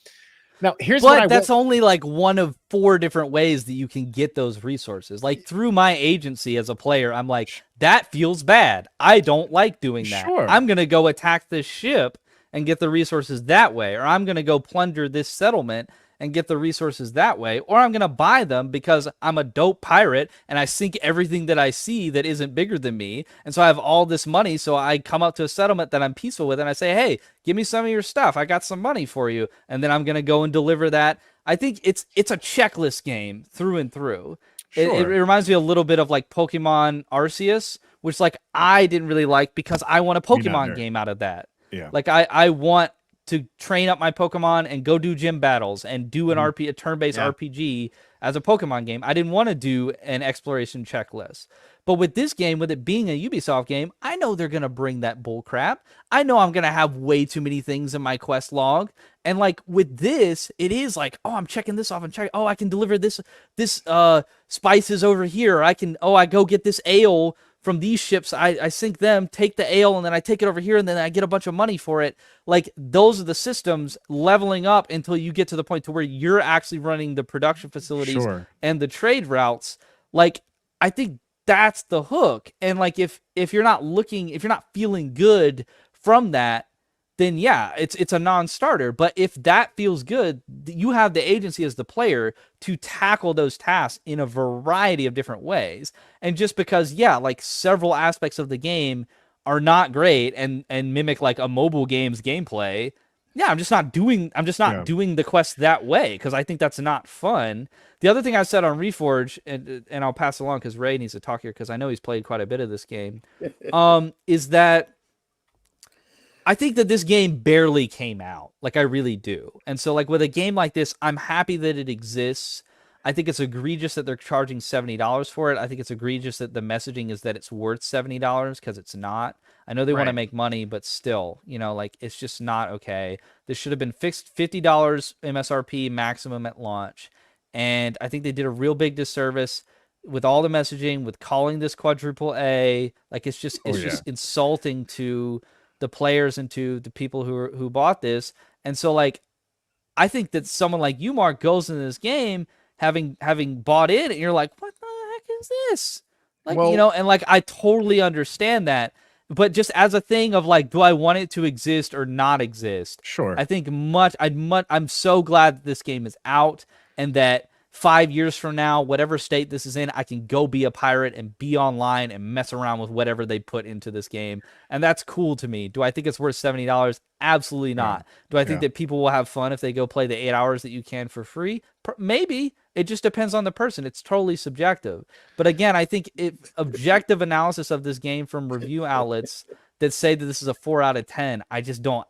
now here's what that's only like one of 4 different ways that you can get those resources. Like through my agency as a player, I'm like, that feels bad. I don't like doing that. Sure. I'm going to go attack this ship and get the resources that way. Or I'm going to go plunder this settlement and get the resources that way. Or I'm going to buy them because I'm a dope pirate and I sink everything that I see that isn't bigger than me. And so I have all this money. So I come up to a settlement that I'm peaceful with and I say, hey, give me some of your stuff. I got some money for you. And then I'm going to go and deliver that. I think it's a checklist game through and through. Sure. It reminds me a little bit of like Pokemon Arceus, which like I didn't really like because I want a Pokemon game out of that. Yeah. Like I want to train up my Pokemon and go do gym battles and do a turn-based RPG as a Pokemon game. I didn't want to do an exploration checklist. But with this game, with it being a Ubisoft game, I know they're going to bring that bull crap. I know I'm going to have way too many things in my quest log. And like with this, it is like, oh, I'm checking this off and checking. Oh, I can deliver this spices over here. I go get this ale from these ships. I sink them, take the ale, and then I take it over here, and then I get a bunch of money for it. Like those are the systems leveling up until you get to the point to where you're actually running the production facilities and the trade routes. Like I think that's the hook. And like if you're not feeling good from that, then yeah, it's a non-starter. But if that feels good, you have the agency as the player to tackle those tasks in a variety of different ways. And just because, yeah, like several aspects of the game are not great and mimic like a mobile game's gameplay, yeah, I'm just not doing the quest that way because I think that's not fun. The other thing I said on Reforge, and I'll pass along because Ray needs to talk here because I know he's played quite a bit of this game, is that I think that this game barely came out. Like, I really do. And so, like, with a game like this, I'm happy that it exists. I think it's egregious that they're charging $70 for it. I think it's egregious that the messaging is that it's worth $70 because it's not. I know they want to make money, but still, you know, like, it's just not okay. This should have been fixed $50 MSRP maximum at launch. And I think they did a real big disservice with all the messaging, with calling this quadruple A. Like, it's just insulting to the players and to the people who bought this. And so, like, I think that someone like you, Mark, goes into this game having bought in, and you're like, what the heck is this? Like, you know, and like, I totally understand that. But just as a thing of like, do I want it to exist or not exist? Sure. I think I'm so glad that this game is out and that 5 years from now, whatever state this is in, I can go be a pirate and be online and mess around with whatever they put into this game. And that's cool to me. Do I think it's worth $70? Absolutely not. Do I think that people will have fun if they go play the 8 hours that you can for free? Maybe. It just depends on the person. It's totally subjective. But again, I think objective analysis of this game from review outlets that say that this is a 4 out of 10, I don't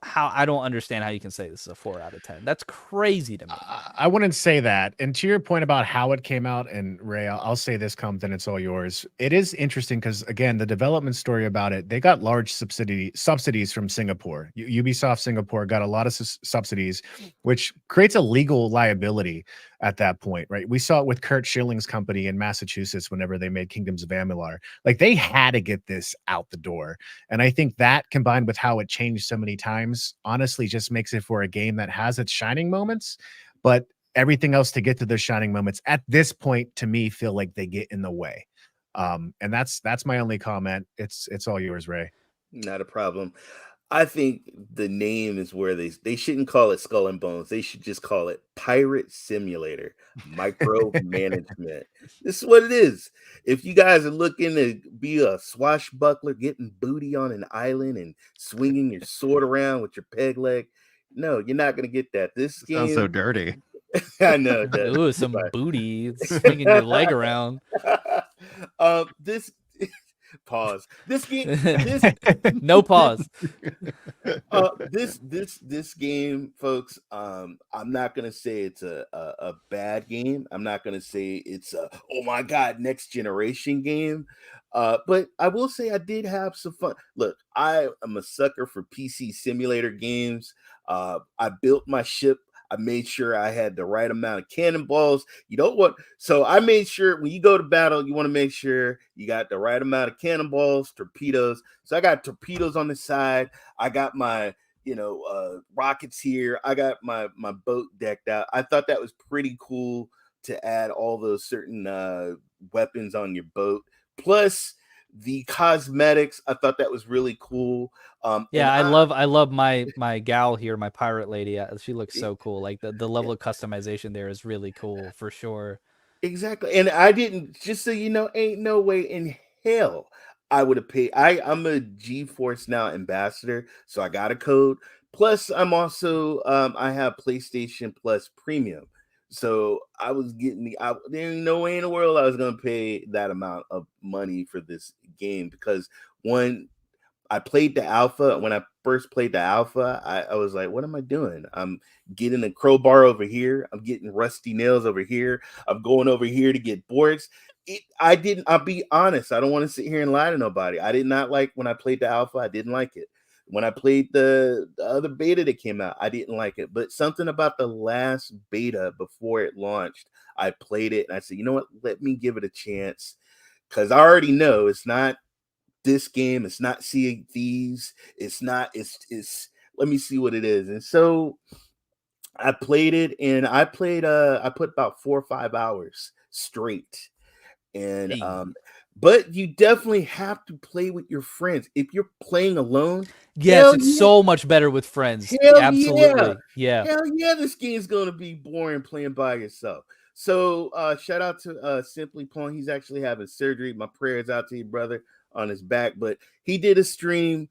understand how you can say this is a 4 out of 10. That's crazy to me. I wouldn't say that. And to your point about how it came out, and Ray, I'll say this, then it's all yours. It is interesting because, again, the development story about it, they got large subsidies from Singapore. Ubisoft Singapore got a lot of subsidies, which creates a legal liability at that point, right? We saw it with Kurt Schilling's company in Massachusetts whenever they made Kingdoms of Amalur. Like, they had to get this out the door. And I think that, combined with how it changed so many times, honestly just makes it for a game that has its shining moments, but everything else to get to those shining moments at this point, to me, feel like they get in the way. And that's my only comment. It's all yours, Ray. Not a problem. I think the name is where they shouldn't call it Skull and Bones. They should just call it Pirate Simulator Micromanagement. This is what it is. If you guys are looking to be a swashbuckler, getting booty on an island and swinging your sword around with your peg leg, no, you're not going to get that. This game sounds so dirty. I know. Ooh, some booty swinging your leg around. This pause. This game. No pause. This game, folks. I'm not gonna say it's a bad game. I'm not gonna say it's a oh my god next generation game. But I will say I did have some fun. Look, I am a sucker for PC simulator games. I built my ship. I made sure I had the right amount of cannonballs. You don't want, so I made sure when you go to battle, you want to make sure you got the right amount of cannonballs, torpedoes. So I got torpedoes on the side. I got my, rockets here. I got my boat decked out. I thought that was pretty cool to add all those certain weapons on your boat. Plus the cosmetics, I thought that was really cool. I love my gal here, my pirate lady. She looks so cool. Like the level of customization there is really cool for sure. Exactly. And I didn't, just so you know, ain't no way in hell I would have paid. I'm a GeForce Now ambassador, so I got a code. Plus, I'm also I have PlayStation Plus Premium. So I was getting there ain't no way in the world I was gonna pay that amount of money for this game because one, I played the alpha. When I first played the alpha, I was like, what am I doing? I'm getting a crowbar over here. I'm getting rusty nails over here. I'm going over here to get boards. I'll be honest. I don't want to sit here and lie to nobody. I did not like when I played the alpha. I didn't like it. When I played the other beta that came out, I didn't like it. But something about the last beta before it launched, I played it and I said, you know what? Let me give it a chance. Because I already know it's not this game, it's not Sea of Thieves, it's let me see what it is. And so I played it, and I put about 4 or 5 hours straight. And but you definitely have to play with your friends. If you're playing alone, yes, it's so much better with friends. Absolutely. Yeah. Hell yeah, this game's gonna be boring playing by yourself. So shout out to Simply Plum. He's actually having surgery. My prayers out to you, brother, on his back. But he did a stream.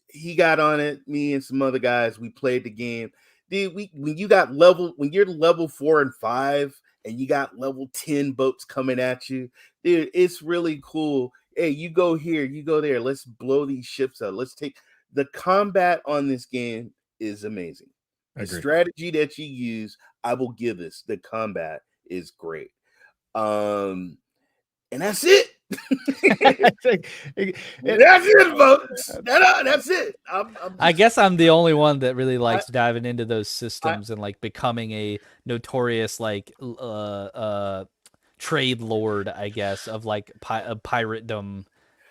He got on it. Me and some other guys, we played the game. Dude, when you're level 4 and 5 and you got level 10 boats coming at you, dude, it's really cool. Hey, you go here, you go there. Let's blow these ships up. Let's take the combat on this game is amazing. The strategy that you use, I will give this. The combat is great. And that's it. That's it, folks. That's it. I guess I'm the only one that really likes diving into those systems and like becoming a notorious like trade lord, I guess, of like piratedom.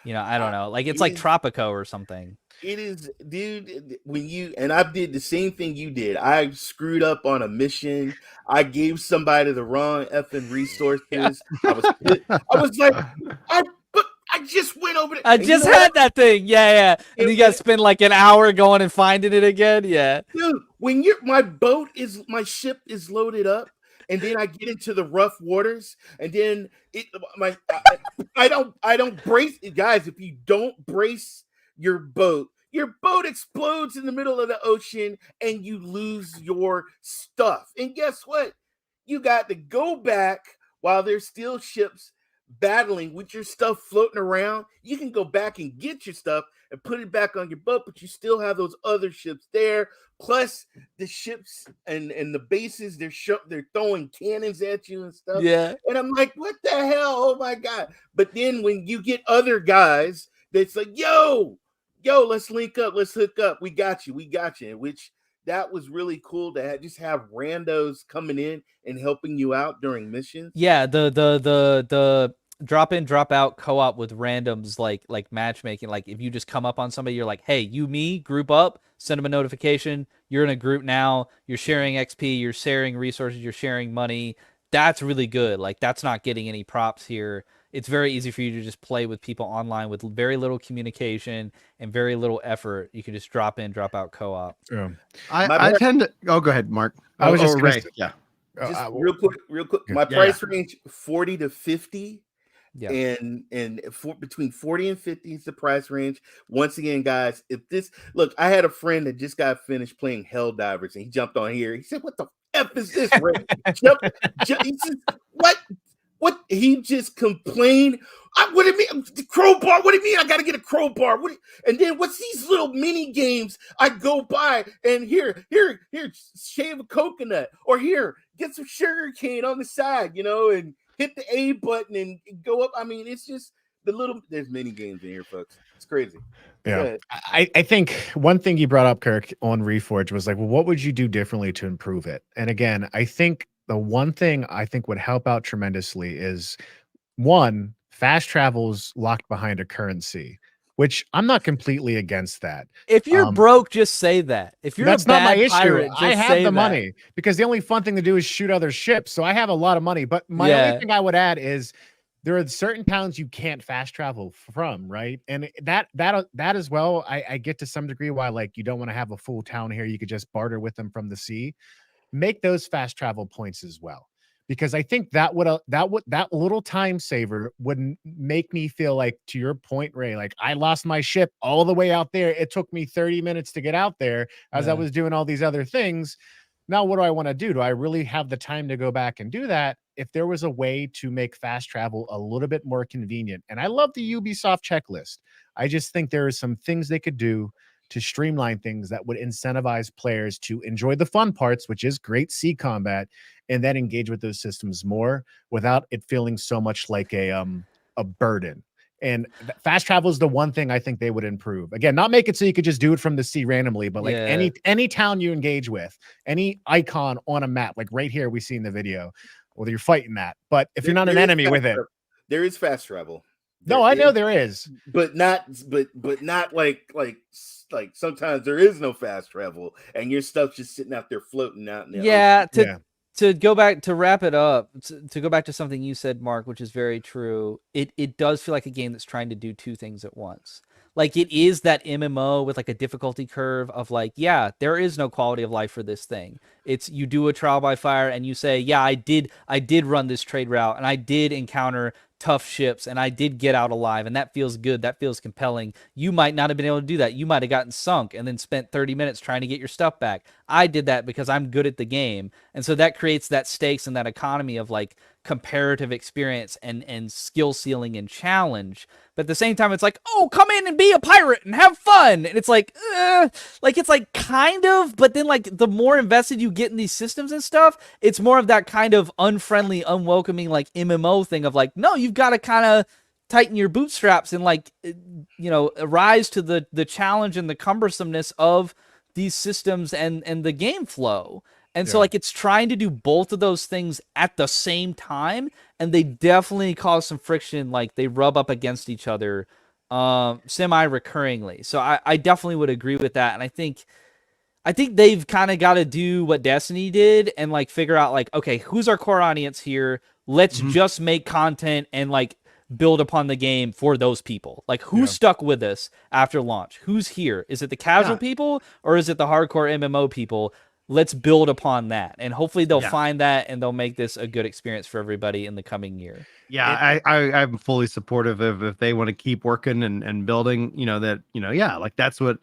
You know, I don't know. Like it's like Tropico or something. It is, dude. I did the same thing you did. I screwed up on a mission. I gave somebody the wrong effing resources. Yeah. I was like, I just went over there. I just had that thing. Yeah. And you guys spend like an hour going and finding it again. Yeah. Dude, when my ship is loaded up, and then I get into the rough waters, and then I don't brace it, guys. If you don't brace your boat explodes in the middle of the ocean and you lose your stuff. And guess what? You got to go back while there's still ships battling with your stuff floating around. You can go back and get your stuff and put it back on your boat, but you still have those other ships there. Plus the ships and the bases, they're throwing cannons at you and stuff. Yeah. And I'm like, what the hell? Oh my God. But then when you get other guys that's like, yo, let's link up, let's hook up. We got you. Which that was really cool to just have randos coming in and helping you out during missions. Yeah, the drop in, drop out co-op with randoms like matchmaking. Like if you just come up on somebody, you're like, hey, you, me, group up, send them a notification. You're in a group now. You're sharing XP. You're sharing resources. You're sharing money. That's really good. Like that's not getting any props here. It's very easy for you to just play with people online with very little communication and very little effort. You can just drop in, drop out co-op. Yeah. I tend to. Oh, go ahead, Mark. I was just Ray. Yeah. Just real quick. My price range 40 to 50. Yeah. And between 40 and 50 is the price range. Once again, guys, I had a friend that just got finished playing Helldivers, and he jumped on here. He said, "What the F is this, Ray?" He said, "What? What?" He just complained. What do you mean? The crowbar? What do you mean? I got to get a crowbar? And then what's these little mini games I go by and here, shave a coconut, or here, get some sugar cane on the side, and hit the A button and go up. I mean, it's just there's many games in here, folks. It's crazy. Yeah. I think one thing you brought up, Kirk, on Reforge was like, well, what would you do differently to improve it? And again, I think the one thing I think would help out tremendously is one, fast travel's locked behind a currency, which I'm not completely against that. If you're broke, just say that. If you're that's a bad not my issue. pirate, just I have say the that. money because the only fun thing to do is shoot other ships. So I have a lot of money. But my only thing I would add is there are certain towns you can't fast travel from, right? And that as well, I get to some degree why like you don't want to have a full town here. You could just barter with them from the sea. Make those fast travel points as well. Because I think that little time saver would make me feel like, to your point, Ray, like I lost my ship all the way out there. It took me 30 minutes to get out there as I was doing all these other things. Now, what do I want to do? Do I really have the time to go back and do that? if there was a way to make fast travel a little bit more convenient, and I love the Ubisoft checklist. I just think there are some things they could do to streamline things that would incentivize players to enjoy the fun parts, which is great sea combat, and then engage with those systems more without it feeling so much like a burden. And fast travel is the one thing I think they would improve. Again, not make it so you could just do it from the sea randomly, but like any town you engage with, any icon on a map, like right here we see in the video, whether you're fighting that. But if you're not an enemy with it, there is fast travel. No, I know there is, but not like sometimes there is no fast travel and your stuff's just sitting out there floating out in the ocean. To go back to wrap it up, to go back to something you said, Mark, which is very true. It does feel like a game that's trying to do two things at once. Like it is that MMO with like a difficulty curve of like, yeah, there is no quality of life for this thing. It's you do a trial by fire and you say, yeah, I did run this trade route and I did encounter tough ships and I did get out alive, and that feels good. That feels compelling. You might not have been able to do that. You might have gotten sunk and then spent 30 minutes trying to get your stuff back. I did that because I'm good at the game. And so that creates that stakes and that economy of like comparative experience and skill ceiling and challenge. But at the same time, it's like, oh, come in and be a pirate and have fun. And it's like it's like kind of, but then like the more invested you get in these systems and stuff, it's more of that kind of unfriendly, unwelcoming, like MMO thing of like, no, you've got to kind of tighten your bootstraps and like, rise to the challenge and the cumbersomeness of these systems and the game flow. And so like it's trying to do both of those things at the same time, and they definitely cause some friction. Like they rub up against each other semi-recurringly. So I definitely would agree with that. And I think they've kind of got to do what Destiny did and like figure out like, okay, who's our core audience here? Let's just make content and like build upon the game for those people. Like who stuck with us after launch? Who's here? Is it the casual people or is it the hardcore MMO people? Let's build upon that, and hopefully they'll find that and they'll make this a good experience for everybody in the coming year. I'm fully supportive of if they want to keep working and building, like that's what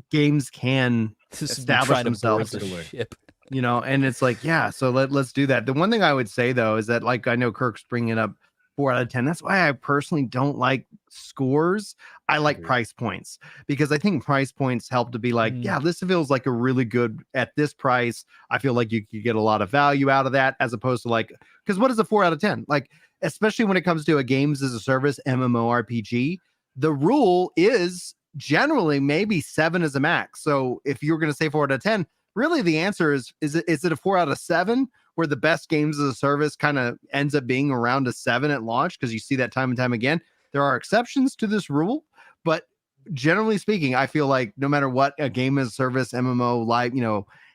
games can establish themselves. And it's like, so let's do that. The one thing I would say though is that, like, I know Kirk's bringing up 4 out of 10. That's why I personally don't like scores. I like price points, because I think price points help to be like, this feels like a really good at this price. I feel like you could get a lot of value out of that, as opposed to like, because what is a 4 out of 10? Like, especially when it comes to a games as a service MMORPG, the rule is generally maybe 7 is a max. So if you're going to say 4 out of 10, really the answer is it a 4 out of 7? Where the best games as a service kind of ends up being around a 7 at launch, because you see that time and time again. There are exceptions to this rule, but generally speaking, I feel like no matter what a game as a service MMO-like,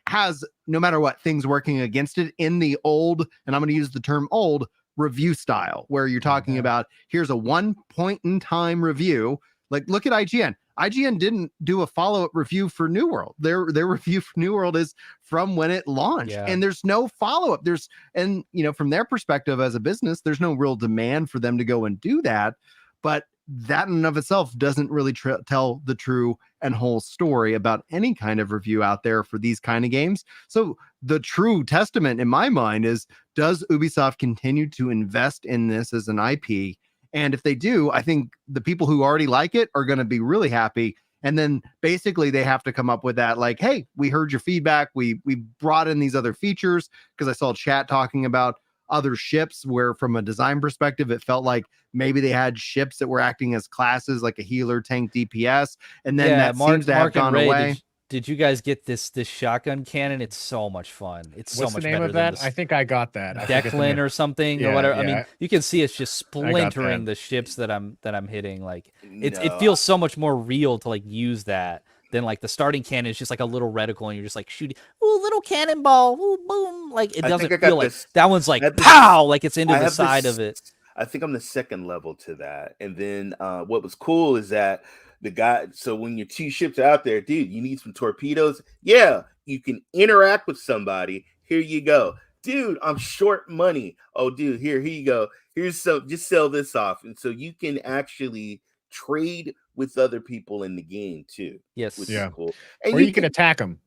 has, no matter what, things working against it in the old, and I'm going to use the term old, review style, where you're talking about, here's a 1 point in time review. Like, look at IGN. IGN didn't do a follow-up review for New World. Their review for New World is from when it launched, and there's no follow-up. From their perspective as a business, there's no real demand for them to go and do that. But that in and of itself doesn't really tell the true and whole story about any kind of review out there for these kind of games. So the true testament in my mind is, does Ubisoft continue to invest in this as an IP? And if they do, I think the people who already like it are going to be really happy. And then basically they have to come up with that, like, hey, we heard your feedback. We brought in these other features, because I saw chat talking about other ships where from a design perspective, it felt like maybe they had ships that were acting as classes, like a healer, tank, DPS. And then that seems to have gone away. Did you guys get this shotgun cannon? It's so much fun. It's so much better. What's the name of that? I think I got that. Declan or something or whatever. I mean, you can see it's just splintering the ships that I'm hitting. Like it feels so much more real to like use that than like the starting cannon is just like a little reticle and you're just like shooting, ooh, little cannonball, ooh, boom. Like it doesn't feel like that one's like pow, like it's into the side of it. I think I'm the second level to that. And then what was cool is that the guy, so when your 2 ships are out there, dude, you need some torpedoes. Yeah, you can interact with somebody. Here you go. Dude, I'm short money. Oh, dude, here you go. Here's some, just sell this off. And so you can actually trade with other people in the game too. Yes. Which is cool. And you can attack them.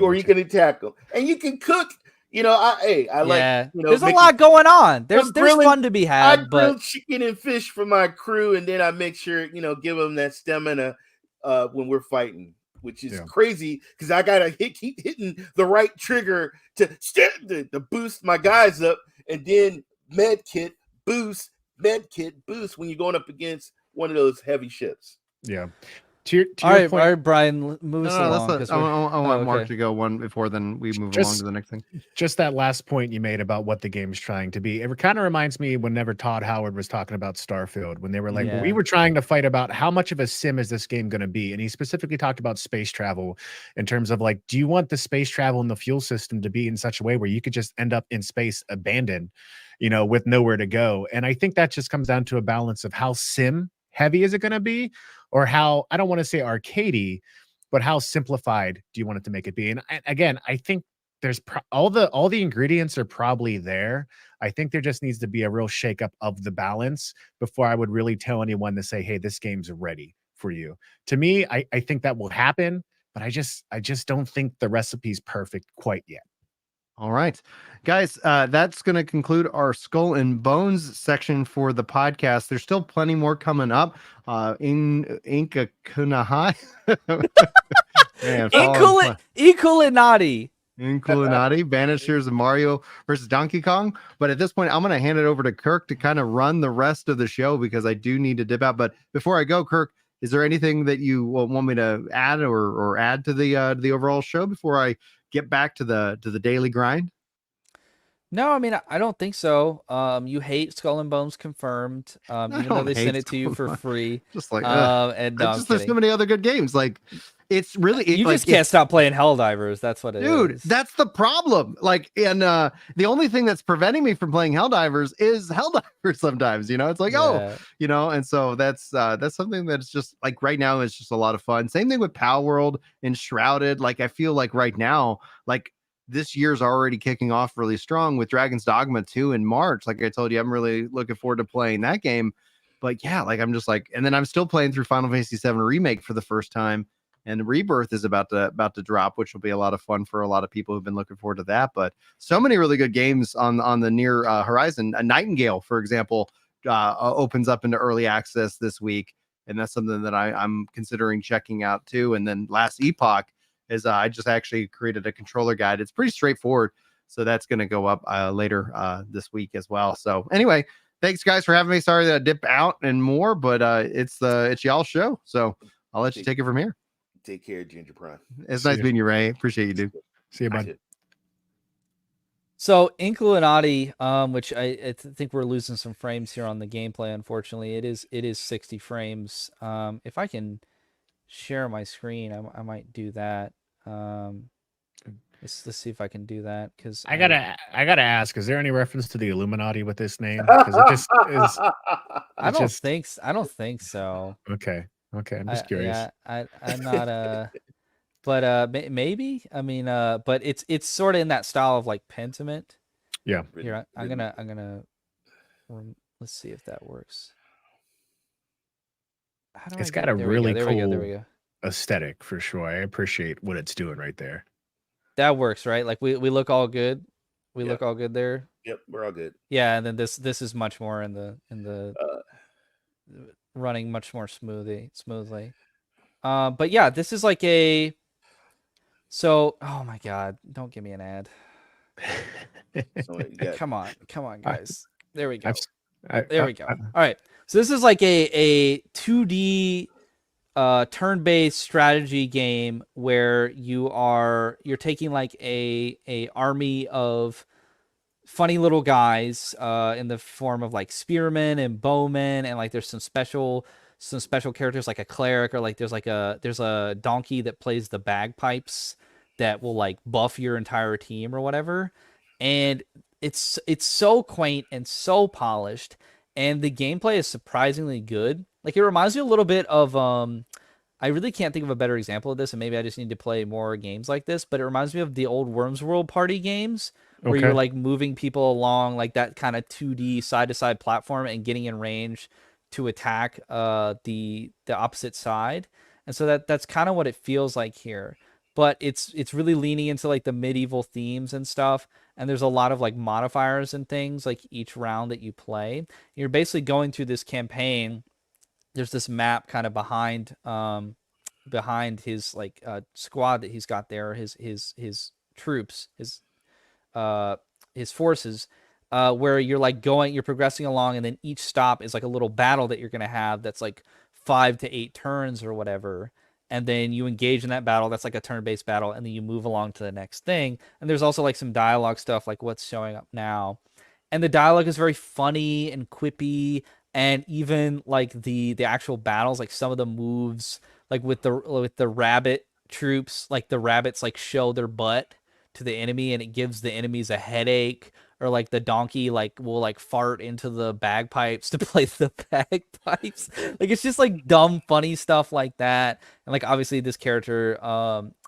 Or you can attack them. And you can cook. I like, there's a lot going on. There's fun to be I had, grill but chicken and fish for my crew, and then I make sure, give them that stamina when we're fighting, which is crazy because I gotta keep hitting the right trigger to boost my guys up, and then med kit boost when you're going up against one of those heavy ships. Yeah. To your all right, point, Brian, move us along. I want Mark to go one before then we move along to the next thing. Just that last point you made about what the game's trying to be. It kind of reminds me whenever Todd Howard was talking about Starfield, when they were like, we were trying to fight about how much of a sim is this game going to be. And he specifically talked about space travel in terms of like, do you want the space travel and the fuel system to be in such a way where you could just end up in space abandoned, with nowhere to go? And I think that just comes down to a balance of how sim heavy is it going to be, or how, I don't want to say arcadey, but how simplified do you want it to make it be? And again, I think there's all the ingredients are probably there. I think there just needs to be a real shakeup of the balance before I would really tell anyone to say, hey, this game's ready for you. To me, I think that will happen, but I just don't think the recipe's perfect quite yet. All right, guys, that's going to conclude our Skull and Bones section for the podcast. There's still plenty more coming up. In Inkulinati. Inkulinati, Banishers, and Mario versus Donkey Kong. But at this point, I'm going to hand it over to Kirk to kind of run the rest of the show because I do need to dip out. But before I go, Kirk, is there anything that you want me to add or add to the overall show before I get back to the daily grind? No, I mean, I don't think so. You hate Skull and Bones confirmed. Even though they sent it to you for free. Just like, and no, there's so many other good games. Like, it's really you just can't stop playing Helldivers. That's what it is. Dude, that's the problem. Like, and the only thing that's preventing me from playing Helldivers is Helldivers sometimes, it's like, and so that's something that's just like right now is just a lot of fun. Same thing with Pal World and Shrouded. Like, I feel like right now, like this year's already kicking off really strong with Dragon's Dogma 2 in March. Like I told you, I'm really looking forward to playing that game. But yeah, like I'm just like, and then I'm still playing through Final Fantasy VII Remake for the first time. And Rebirth is about to drop, which will be a lot of fun for a lot of people who've been looking forward to that. But so many really good games on the near horizon. A Nightingale, for example, opens up into early access this week, and that's something that I'm considering checking out too. And then Last Epoch is I just actually created a controller guide. It's pretty straightforward, so that's going to go up later this week as well. So anyway, thanks guys for having me. Sorry that I dip out and more, but it's y'all's show, so I'll let you take it from here. Take care, Ginger Prime. It's nice meeting you, Ray. Appreciate you, dude. See you, bud. So Inkulinati, which I think we're losing some frames here on the gameplay. Unfortunately, it is 60 frames. If I can share my screen, I might do that. Let's see if I can do that because I gotta ask: is there any reference to the Illuminati with this name? Because it just is. I don't think so. Okay, I'm just curious. Yeah, I'm not but maybe. I mean, but it's sort of in that style of like Pentiment. Yeah. Here, I'm gonna. Let's see if that works. It's got a really cool aesthetic for sure. I appreciate what it's doing right there. That works, right? Like we look all good. We look all good there. Yep, we're all good. Yeah, and then this is much more in the running much more smoothly. But yeah, this is like a. So, oh my God! Don't give me an ad. Come on, guys. There we go. There we go. All right. So this is like a 2D turn-based strategy game where you're taking like a army of funny little guys in the form of like spearmen and bowmen, and like there's some special characters like a cleric, or like there's a donkey that plays the bagpipes that will like buff your entire team or whatever. And it's so quaint and so polished, and the gameplay is surprisingly good. Like it reminds me a little bit of I really can't think of a better example of this, and maybe I just need to play more games like this, but it reminds me of the old Worms World party games where you're like moving people along like that kind of 2D side-to-side platform and getting in range to attack the opposite side. And so that's kind of what it feels like here. but it's really leaning into like the medieval themes and stuff. And there's a lot of like modifiers and things like each round that you play. You're basically going through this campaign. There's this map kind of behind his like squad that he's got there, his troops, uh his forces, where you're progressing along, and then each stop is like a little battle that you're gonna have that's like 5 to 8 turns or whatever. And then you engage in that battle. That's like a turn-based battle, and then you move along to the next thing. And there's also like some dialogue stuff, like what's showing up now. And the dialogue is very funny and quippy, and even like the actual battles, like some of the moves, like with the rabbit troops, like the rabbits like show their butt to the enemy, and it gives the enemies a headache. Or like the donkey like will like fart into the bagpipes to play the bagpipes. Like it's just like dumb funny stuff like that. And like obviously this character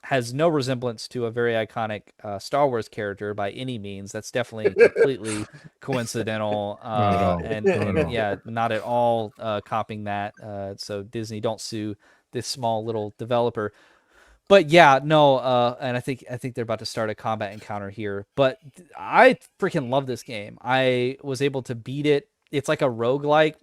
has no resemblance to a very iconic Star Wars character by any means. That's definitely completely coincidental. Not at all. And yeah, not at all copying that. So Disney, don't sue this small little developer. But yeah, no, and I think they're about to start a combat encounter here. But I freaking love this game. I was able to beat it. It's like a roguelike.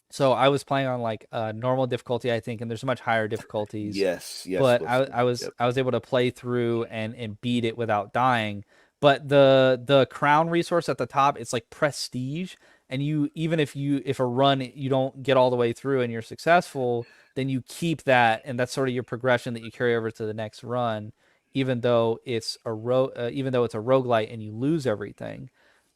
So I was playing on like normal difficulty, I think, and there's much higher difficulties. Yes. But I was able to play through and beat it without dying. But the crown resource at the top, it's like prestige, and you even if a run you don't get all the way through and you're successful, then you keep that, and that's sort of your progression that you carry over to the next run, even though it's a roguelite and you lose everything.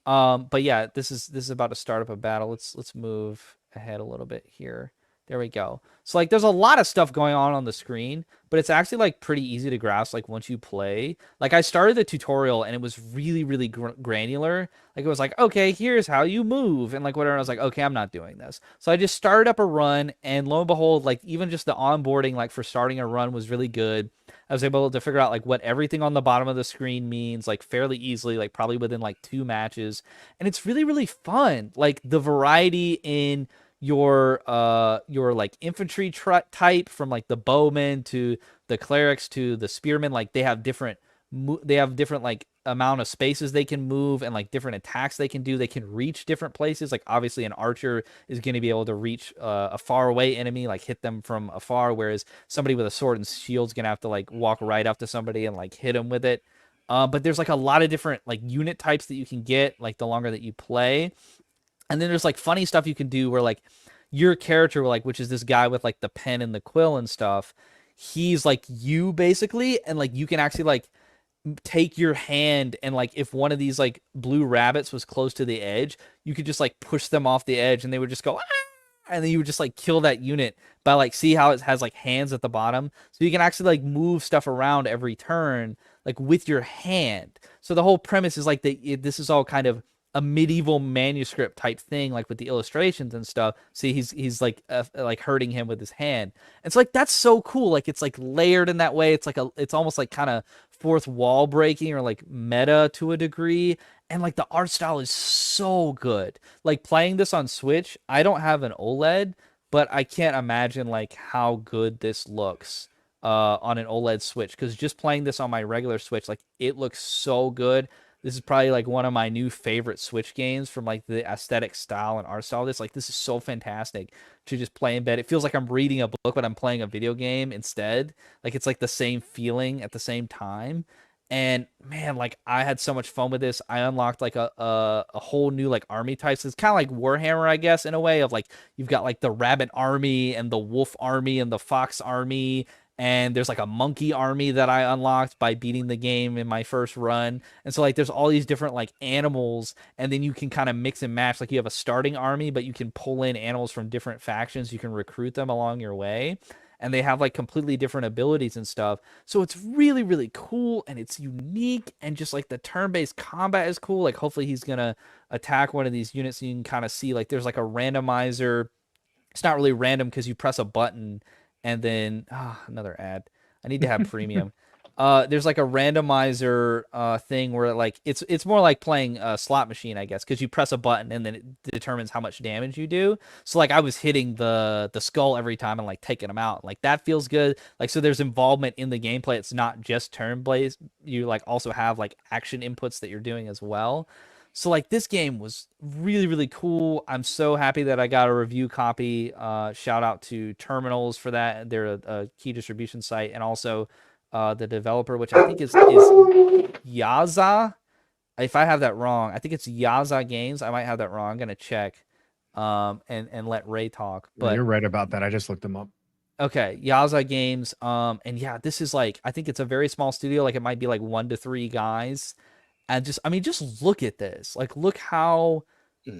But yeah, this is about to start up a battle. Let's move ahead a little bit here. There we go. So like there's a lot of stuff going on the screen, but it's actually like pretty easy to grasp like once you play. Like I started the tutorial and it was really really granular. Like it was like, okay, here's how you move and like whatever. And I was like, okay, I'm not doing this. So I just started up a run, and lo and behold, like even just the onboarding like for starting a run was really good. I was able to figure out like what everything on the bottom of the screen means like fairly easily, like probably within like 2 matches. And it's really really fun. Like the variety in your like infantry type, from like the bowmen to the clerics to the spearmen, like they have different like amount of spaces they can move, and like different attacks they can do. They can reach different places. Like obviously an archer is going to be able to reach a far away enemy, like hit them from afar, whereas somebody with a sword and shield is going to have to like walk right up to somebody and like hit them with it. But there's like a lot of different like unit types that you can get like the longer that you play. And then there's like funny stuff you can do where like your character, like, which is this guy with like the pen and the quill and stuff, he's like you basically, and like you can actually like take your hand, and like if one of these like blue rabbits was close to the edge, you could just like push them off the edge and they would just go "Ah!" And then you would just like kill that unit by like, see how it has like hands at the bottom, so you can actually like move stuff around every turn like with your hand. So the whole premise is like this is all kind of a medieval manuscript type thing, like with the illustrations and stuff. See, he's like hurting him with his hand. It's like that's so cool. Like it's like layered in that way. It's like it's almost like kind of fourth wall breaking or like meta to a degree. And like the art style is so good. Like playing this on Switch, I don't have an OLED, but I can't imagine like how good this looks on an OLED Switch, because just playing this on my regular Switch, like it looks so good. This is probably like one of my new favorite Switch games from like the aesthetic style and art style. Like this is so fantastic to just play in bed. It feels like I'm reading a book, but I'm playing a video game instead. Like it's like the same feeling at the same time. And man, like I had so much fun with this. I unlocked like a whole new like army types. It's kind of like Warhammer, I guess, in a way, of like you've got like the rabbit army and the wolf army and the fox army, and there's like a monkey army that I unlocked by beating the game in my first run. And so like there's all these different like animals, and then you can kind of mix and match. Like you have a starting army, but you can pull in animals from different factions. You can recruit them along your way, and they have like completely different abilities and stuff. So it's really really cool, and it's unique, and just like the turn-based combat is cool. Like hopefully he's gonna attack one of these units, and you can kind of see like there's like a randomizer. It's not really random because you press a button, and then another ad. I need to have premium. there's like a randomizer thing where like it's more like playing a slot machine, I guess, because you press a button and then it determines how much damage you do. So like I was hitting the skull every time and like taking them out. Like that feels good. Like so there's involvement in the gameplay. It's not just turn plays. You like also have like action inputs that you're doing as well. So like this game was really, really cool. I'm so happy that I got a review copy. Shout out to Terminals for that. They're a key distribution site, and also the developer, which I think is Yaza. If I have that wrong, I think it's Yaza Games. I might have that wrong. I'm gonna check, and let Ray talk. Yeah, But you're right about that. I just looked them up. okay, Yaza Games. And yeah, this is like I think it's a very small studio. Like it might be like 1 to 3 guys, and just I mean, just look at this. Like look how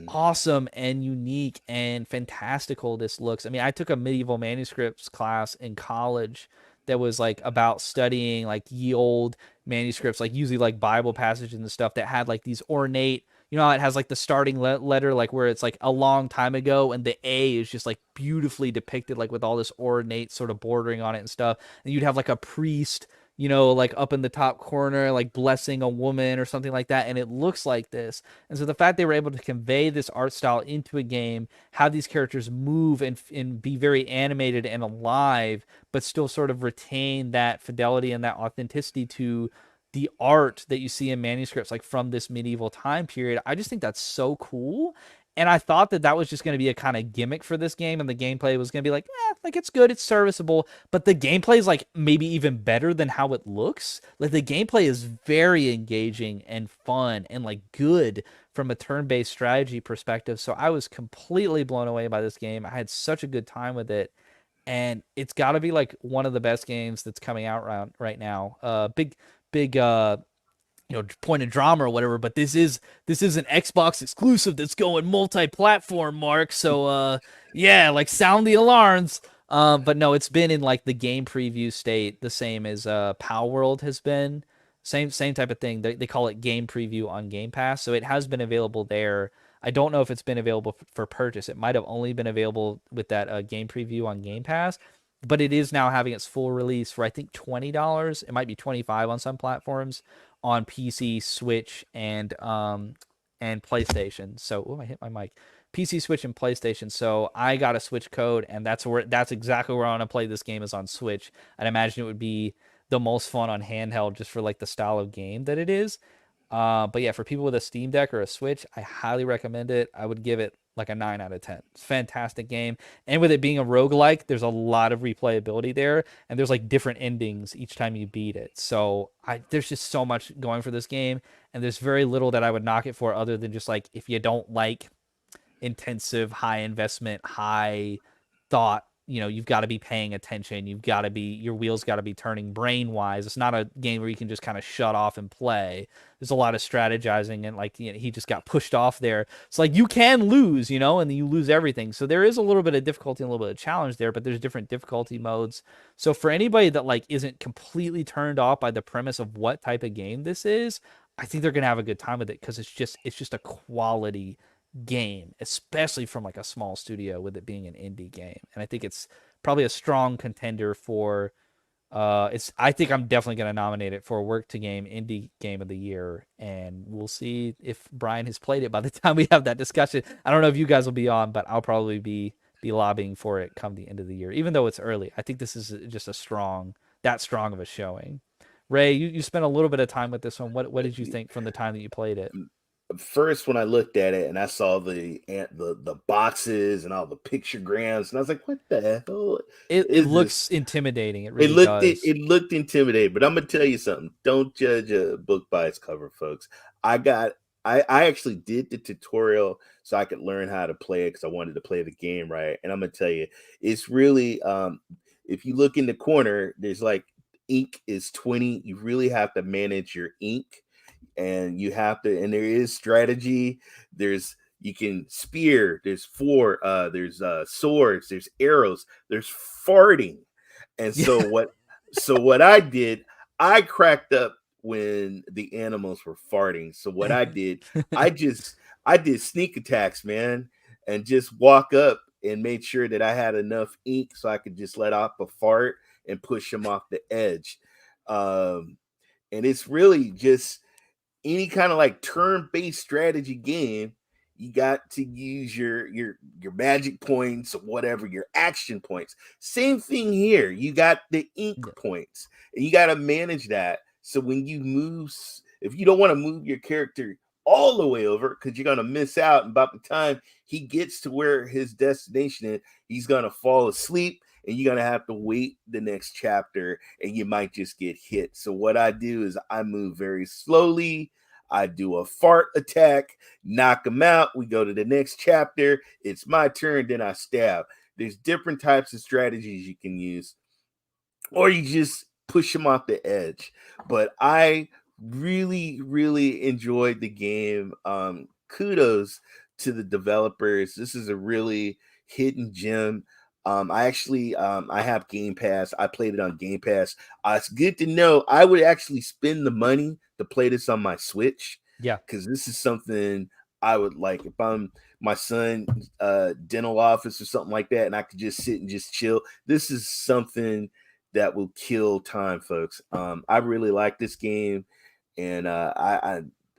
awesome and unique and fantastical this looks. I mean, I took a medieval manuscripts class in college that was like about studying like ye old manuscripts, like usually like Bible passages and stuff that had like these ornate, you know, how it has like the starting letter, like where it's like a long time ago, and the A is just like beautifully depicted, like with all this ornate sort of bordering on it and stuff. And you'd have like a priest, you know, like up in the top corner, like blessing a woman or something like that. And it looks like this. And so the fact they were able to convey this art style into a game, have these characters move and be very animated and alive, but still sort of retain that fidelity and that authenticity to the art that you see in manuscripts, like from this medieval time period. I just think that's so cool. And I thought that was just going to be a kind of gimmick for this game, and the gameplay was going to be like, like it's good, it's serviceable, but the gameplay is like maybe even better than how it looks. Like the gameplay is very engaging and fun and like good from a turn-based strategy perspective. So I was completely blown away by this game. I had such a good time with it, and it's got to be like one of the best games that's coming out right now. Big you know, point of drama or whatever, but this is an Xbox exclusive that's going multi-platform, Mark. So yeah, like sound the alarms. But no, it's been in like the game preview state, the same as Power World has been. Same type of thing. They call it game preview on Game Pass, so it has been available there. I don't know if it's been available for purchase. It might have only been available with that game preview on Game Pass, but it is now having its full release for I think $20. It might be 25 on some platforms, on PC, Switch, and PlayStation. So, I hit my mic. PC, Switch, and PlayStation. So I got a Switch code, and that's exactly where I want to play this game, is on Switch. I'd imagine it would be the most fun on handheld, just for like the style of game that it is. But yeah, for people with a Steam Deck or a Switch, I highly recommend it. I would give it like a 9 out of 10. It's a fantastic game. And with it being a roguelike, there's a lot of replayability there, and there's like different endings each time you beat it. So there's just so much going for this game, and there's very little that I would knock it for, other than just like, if you don't like intensive, high investment, high thought, you know, you've got to be paying attention. Your wheels got to be turning brain wise. It's not a game where you can just kind of shut off and play. There's a lot of strategizing, and like, you know, he just got pushed off there. It's like you can lose, you know, and then you lose everything. So there is a little bit of difficulty and a little bit of challenge there, but there's different difficulty modes. So for anybody that like isn't completely turned off by the premise of what type of game this is, I think they're gonna have a good time with it, because it's just a quality game, especially from like a small studio, with it being an indie game. And I think it's probably a strong contender for I think I'm definitely going to nominate it for Work to Game Indie Game of the Year, and we'll see if Brian has played it by the time we have that discussion. I don't know if you guys will be on, but I'll probably be lobbying for it come the end of the year, even though it's early. I think this is just that strong of a showing. Ray, you spent a little bit of time with this one. What did you think from the time that you played it? First, when I looked at it and I saw the boxes and all the pictograms, and I was like, "What the hell?" It looks intimidating. It really does. It looked intimidating. But I'm gonna tell you something. Don't judge a book by its cover, folks. I actually did the tutorial so I could learn how to play it, because I wanted to play the game right. And I'm gonna tell you, it's really if you look in the corner, there's like ink is 20. You really have to manage your ink. And you have to, and there is strategy. You can spear, there's swords, there's arrows, there's farting. And so what I did, I cracked up when the animals were farting. So what I did, I did sneak attacks, man, and just walk up and made sure that I had enough ink so I could just let off a fart and push them off the edge. And it's really just any kind of like turn-based strategy game. You got to use your magic points or whatever, your action points. Same thing here. You got the ink points, and you got to manage that. So when you move, if you don't want to move your character all the way over, because you're gonna miss out. And about the time he gets to where his destination is, he's gonna fall asleep, and you're gonna have to wait the next chapter, and you might just get hit. So what I do is I move very slowly. I do a fart attack, knock him out. We go to the next chapter. It's my turn. Then I stab. There's different types of strategies you can use, or you just push him off the edge. But I really, really enjoyed the game. Kudos to the developers. This is a really hidden gem. I actually I have Game Pass. I played it on Game Pass. It's good to know. I would actually spend the money to play this on my Switch. Yeah, because this is something I would like if I'm my son dental office or something like that, and I could just sit and just chill. This is something that will kill time, folks. I really like this game, and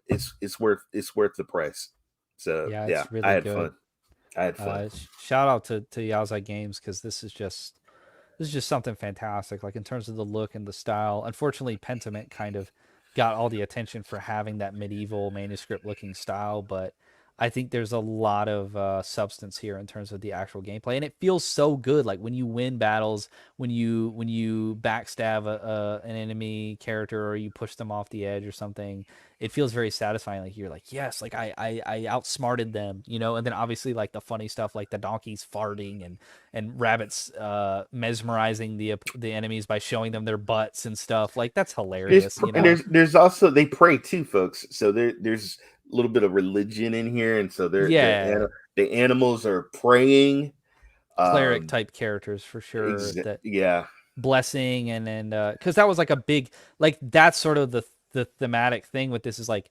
it's worth the price. So yeah, yeah, it's really I had good. fun. I had fun. Shout out to Yaozai Games, because this is just something fantastic. Like in terms of the look and the style. Unfortunately, Pentiment kind of got all the attention for having that medieval manuscript looking style, but I think there's a lot of substance here in terms of the actual gameplay, and it feels so good. Like when you win battles, when you backstab an enemy character, or you push them off the edge or something, it feels very satisfying. Like you're like, yes, like I outsmarted them, you know. And then obviously like the funny stuff, like the donkeys farting and rabbits mesmerizing the enemies by showing them their butts and stuff. Like that's hilarious, you know. And there's also they pray too, folks. So there's a little bit of religion in here, and so the animals are praying. Cleric type characters for sure. Yeah, blessing and because that was like a big, like that's sort of the thematic thing with this is like,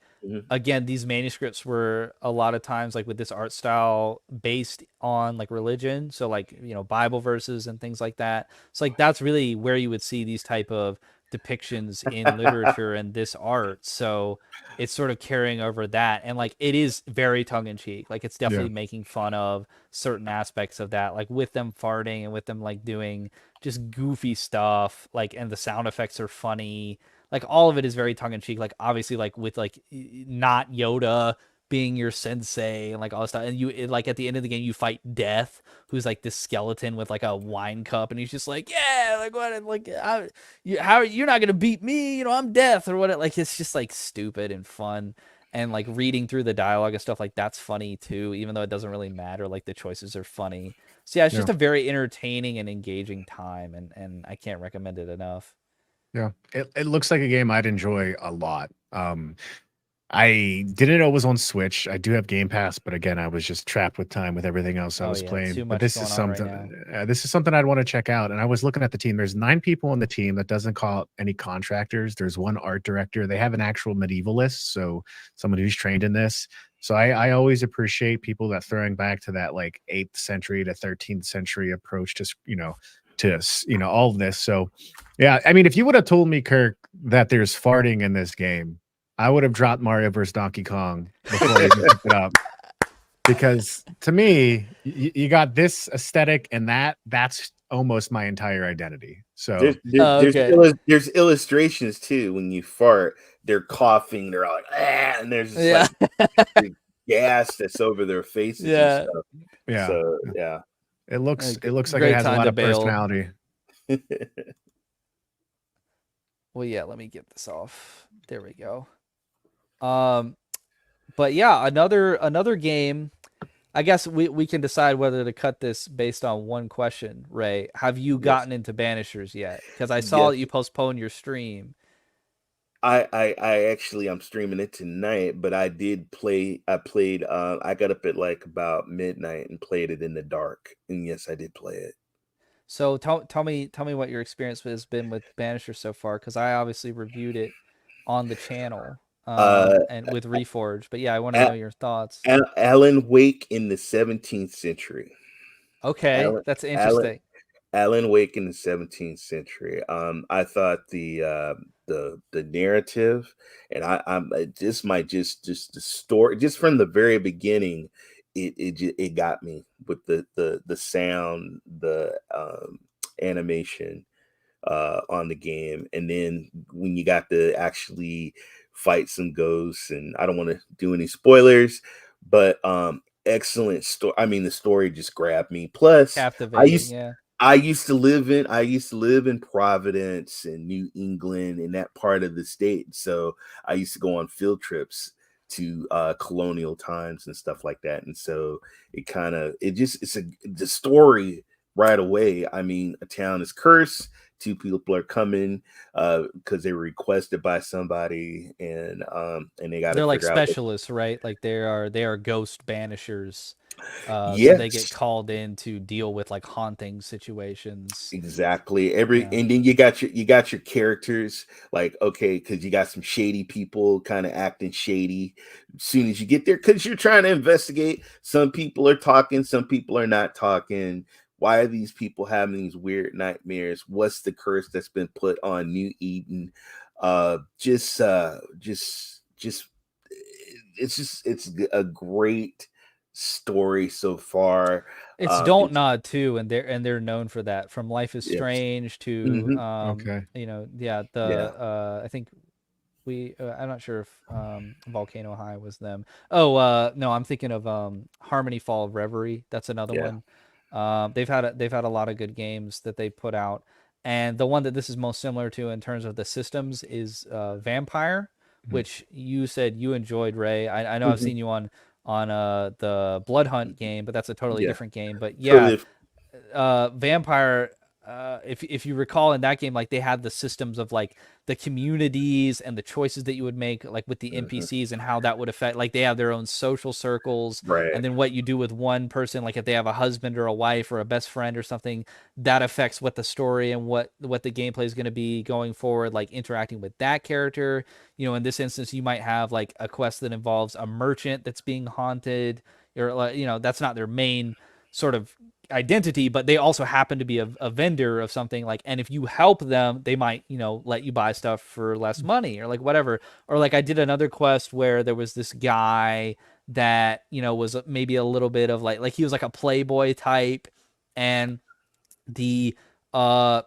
again, these manuscripts were a lot of times like with this art style based on like religion, so like, you know, Bible verses and things like that. So like that's really where you would see these type of depictions in literature and this art. So it's sort of carrying over that, and like it is very tongue-in-cheek. Like it's definitely making fun of certain aspects of that, like with them farting and with them like doing just goofy stuff, like, and the sound effects are funny. Like all of it is very tongue-in-cheek. Like obviously like with like not Yoda being your sensei and like all this stuff, and like at the end of the game you fight Death, who's like this skeleton with like a wine cup, and he's just like, yeah, like what, like you're not gonna beat me, you know, I'm Death or what. Like it's just like stupid and fun, and like reading through the dialogue and stuff like that's funny too, even though it doesn't really matter. Like the choices are funny. So yeah, it's just a very entertaining and engaging time, and I can't recommend it enough. Yeah, it looks like a game I'd enjoy a lot. I didn't know it was on Switch. I do have Game Pass, but again, I was just trapped with time with everything else I was playing. Too But much this is going on right something. now. This is something I'd want to check out. And I was looking at the team. There's 9 people on the team. That doesn't call any contractors. There's 1 art director. They have an actual medievalist, so someone who's trained in this. So I always appreciate people that throwing back to that like 8th century to 13th century approach to all of this. So yeah, I mean, if you would have told me, Kirk, that there's farting in this game, I would have dropped Mario vs. Donkey Kong before I even picked it up. Because to me, you got this aesthetic, and that's almost my entire identity. So there's illustrations too. When you fart, they're coughing, they're all like, ah, and there's just like gas that's over their faces. And stuff. Yeah. So yeah. It looks like it has a lot of personality. Well, yeah, let me get this off. There we go. But yeah, another game. I guess we can decide whether to cut this based on one question. Ray, have you gotten into Banishers yet? Because I saw that you postponed your stream. I actually I'm streaming it tonight, but I did play. I played. I got up at like about midnight and played it in the dark. And yes, I did play it. So tell me what your experience has been with Banisher so far, because I obviously reviewed it on the channel and with Reforge. But yeah, I want to know your thoughts. Alan Wake in the 17th century. Okay, that's interesting. Alan Wake in the 17th century. I thought the narrative, and this might just the story, just from the very beginning, it got me with the sound, the animation on the game, and then when you got to actually fight some ghosts, and I don't want to do any spoilers, but excellent story. I mean, the story just grabbed me. Plus, I Captivating, used yeah. I used to live in Providence and New England in that part of the state. So I used to go on field trips to colonial times and stuff like that. And so the story right away. I mean, a town is cursed. Two people are coming because they were requested by somebody, and they got to They're like figure out what. specialists, right? Like they are ghost banishers. So they get Yes. called in to deal with like haunting situations. Exactly. Yeah. And then you got your characters, like, okay, because you got some shady people kind of acting shady as soon as you get there, because you're trying to investigate. Some people are talking, some people are not talking. Why are these people having these weird nightmares? What's the curse that's been put on New Eden? Just it's a great story so far. It's Don't It's Nod too, and they're known for that. From Life is Yes. Strange to Hmm. Okay. yeah, Yeah. I think I'm not sure if Volcano High was them. Oh, no, I'm thinking of Harmony Fall of Reverie. That's another Yeah. one. They've had a lot of good games that they put out, and the one that this is most similar to in terms of the systems is Vampire, Mhm. which you said you enjoyed, Ray. I know I've Mhm. seen you on the Blood Hunt game, but that's a totally Yeah. different game. But yeah, Totally. Vampire, if you recall in that game, like they had the systems of like the communities and the choices that you would make, like with the Mhm. NPCs and how that would affect, like they have their own social circles, Right. and then what you do with one person, like if they have a husband or a wife or a best friend or something, that affects what the story and what the gameplay is going to be going forward, like interacting with that character. In this instance, you might have like a quest that involves a merchant that's being haunted, or like, that's not their main sort of identity, but they also happen to be a vendor of something, like, and if you help them, they might let you buy stuff for less money or like whatever. Or like I did another quest where there was this guy that was maybe a little bit of like he was like a playboy type, and the uh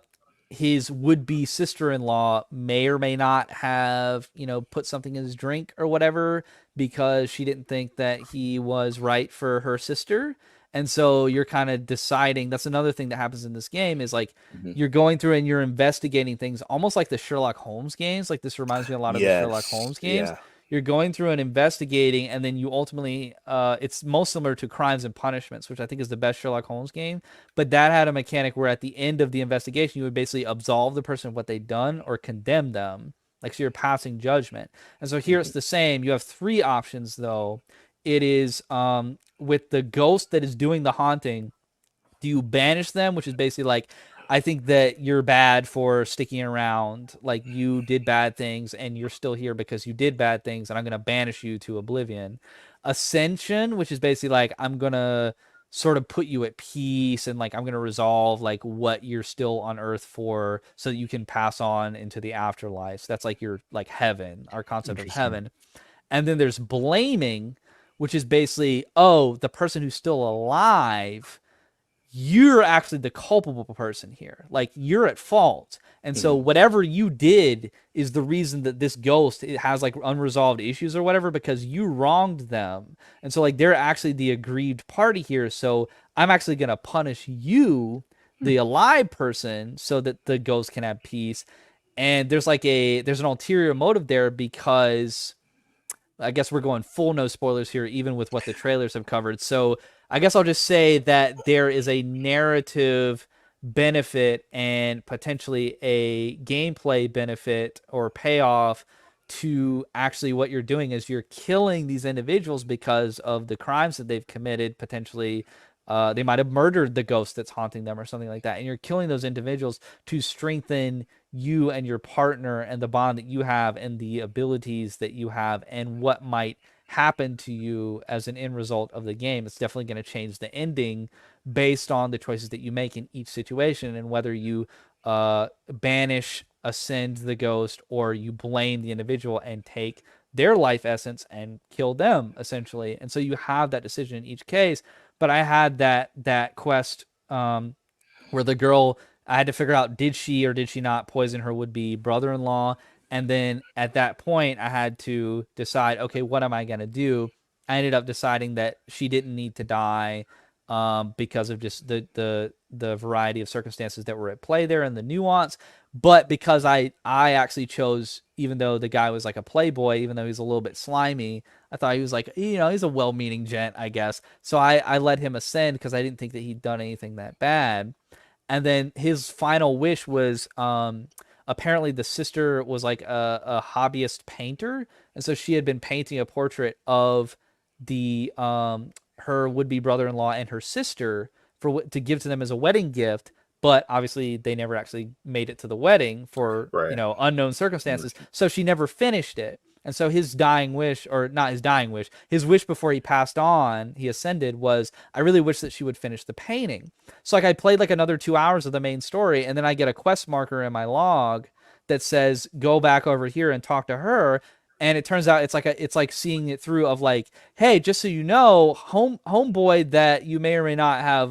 his would-be sister-in-law may or may not have put something in his drink or whatever, because she didn't think that he was right for her sister. And so you're kind of deciding. That's another thing that happens in this game, is like Mhm. you're going through and you're investigating things almost like the Sherlock Holmes games. Like this reminds me a lot of the Sherlock Yes. Holmes games. Yeah. You're going through and investigating, and then you ultimately it's most similar to Crimes and Punishments, which I think is the best Sherlock Holmes game. But that had a mechanic where at the end of the investigation, you would basically absolve the person of what they'd done or condemn them. Like, so you're passing judgment. And so here it's Mhm. the same. You have three options, though. It is with the ghost that is doing the haunting, do you banish them, which is basically like, I think that you're bad for sticking around, like you did bad things and you're still here because you did bad things, and I'm going to banish you to oblivion. Ascension, which is basically like, I'm going to sort of put you at peace, and like I'm going to resolve like what you're still on earth for, so that you can pass on into the afterlife. So that's like your like heaven, our concept of Interesting. heaven. And then there's blaming, which is basically, oh, the person who's still alive, you're actually the culpable person here. Like, you're at fault. And so Mhm. whatever you did is the reason that this ghost, it has like unresolved issues or whatever, because you wronged them. And so like they're actually the aggrieved party here. So I'm actually going to punish you, the alive person, so that the ghost can have peace. And there's an ulterior motive there, because I guess we're going full no spoilers here, even with what the trailers have covered. So I guess I'll just say that there is a narrative benefit and potentially a gameplay benefit or payoff to actually what you're doing, is you're killing these individuals because of the crimes that they've committed. Potentially, they might have murdered the ghost that's haunting them or something like that. And you're killing those individuals to strengthen you and your partner and the bond that you have and the abilities that you have and what might happen to you as an end result of the game. It's definitely going to change the ending based on the choices that you make in each situation, and whether you banish, ascend the ghost, or you blame the individual and take their life essence and kill them, essentially. And so you have that decision in each case. But I had that quest where the girl, I had to figure out, did she or did she not poison her would-be brother-in-law. And then at that point I had to decide, okay, what am I going to do? I ended up deciding that she didn't need to die, because of just the variety of circumstances that were at play there and the nuance. But because I actually chose, even though the guy was like a playboy, even though he's a little bit slimy, I thought he was like, he's a well-meaning gent, I guess. So I let him ascend because I didn't think that he'd done anything that bad. And then his final wish was, apparently the sister was like a hobbyist painter, and so she had been painting a portrait of the her would-be brother-in-law and her sister to give to them as a wedding gift. But obviously they never actually made it to the wedding for Right. unknown circumstances, so she never finished it. And so his dying wish, or not his dying wish, his wish before he passed on, he ascended, was, I really wish that she would finish the painting. So like I played like another 2 hours of the main story, and then I get a quest marker in my log that says, go back over here and talk to her. And it turns out it's like seeing it through of like, hey, just so you know, homeboy that you may or may not have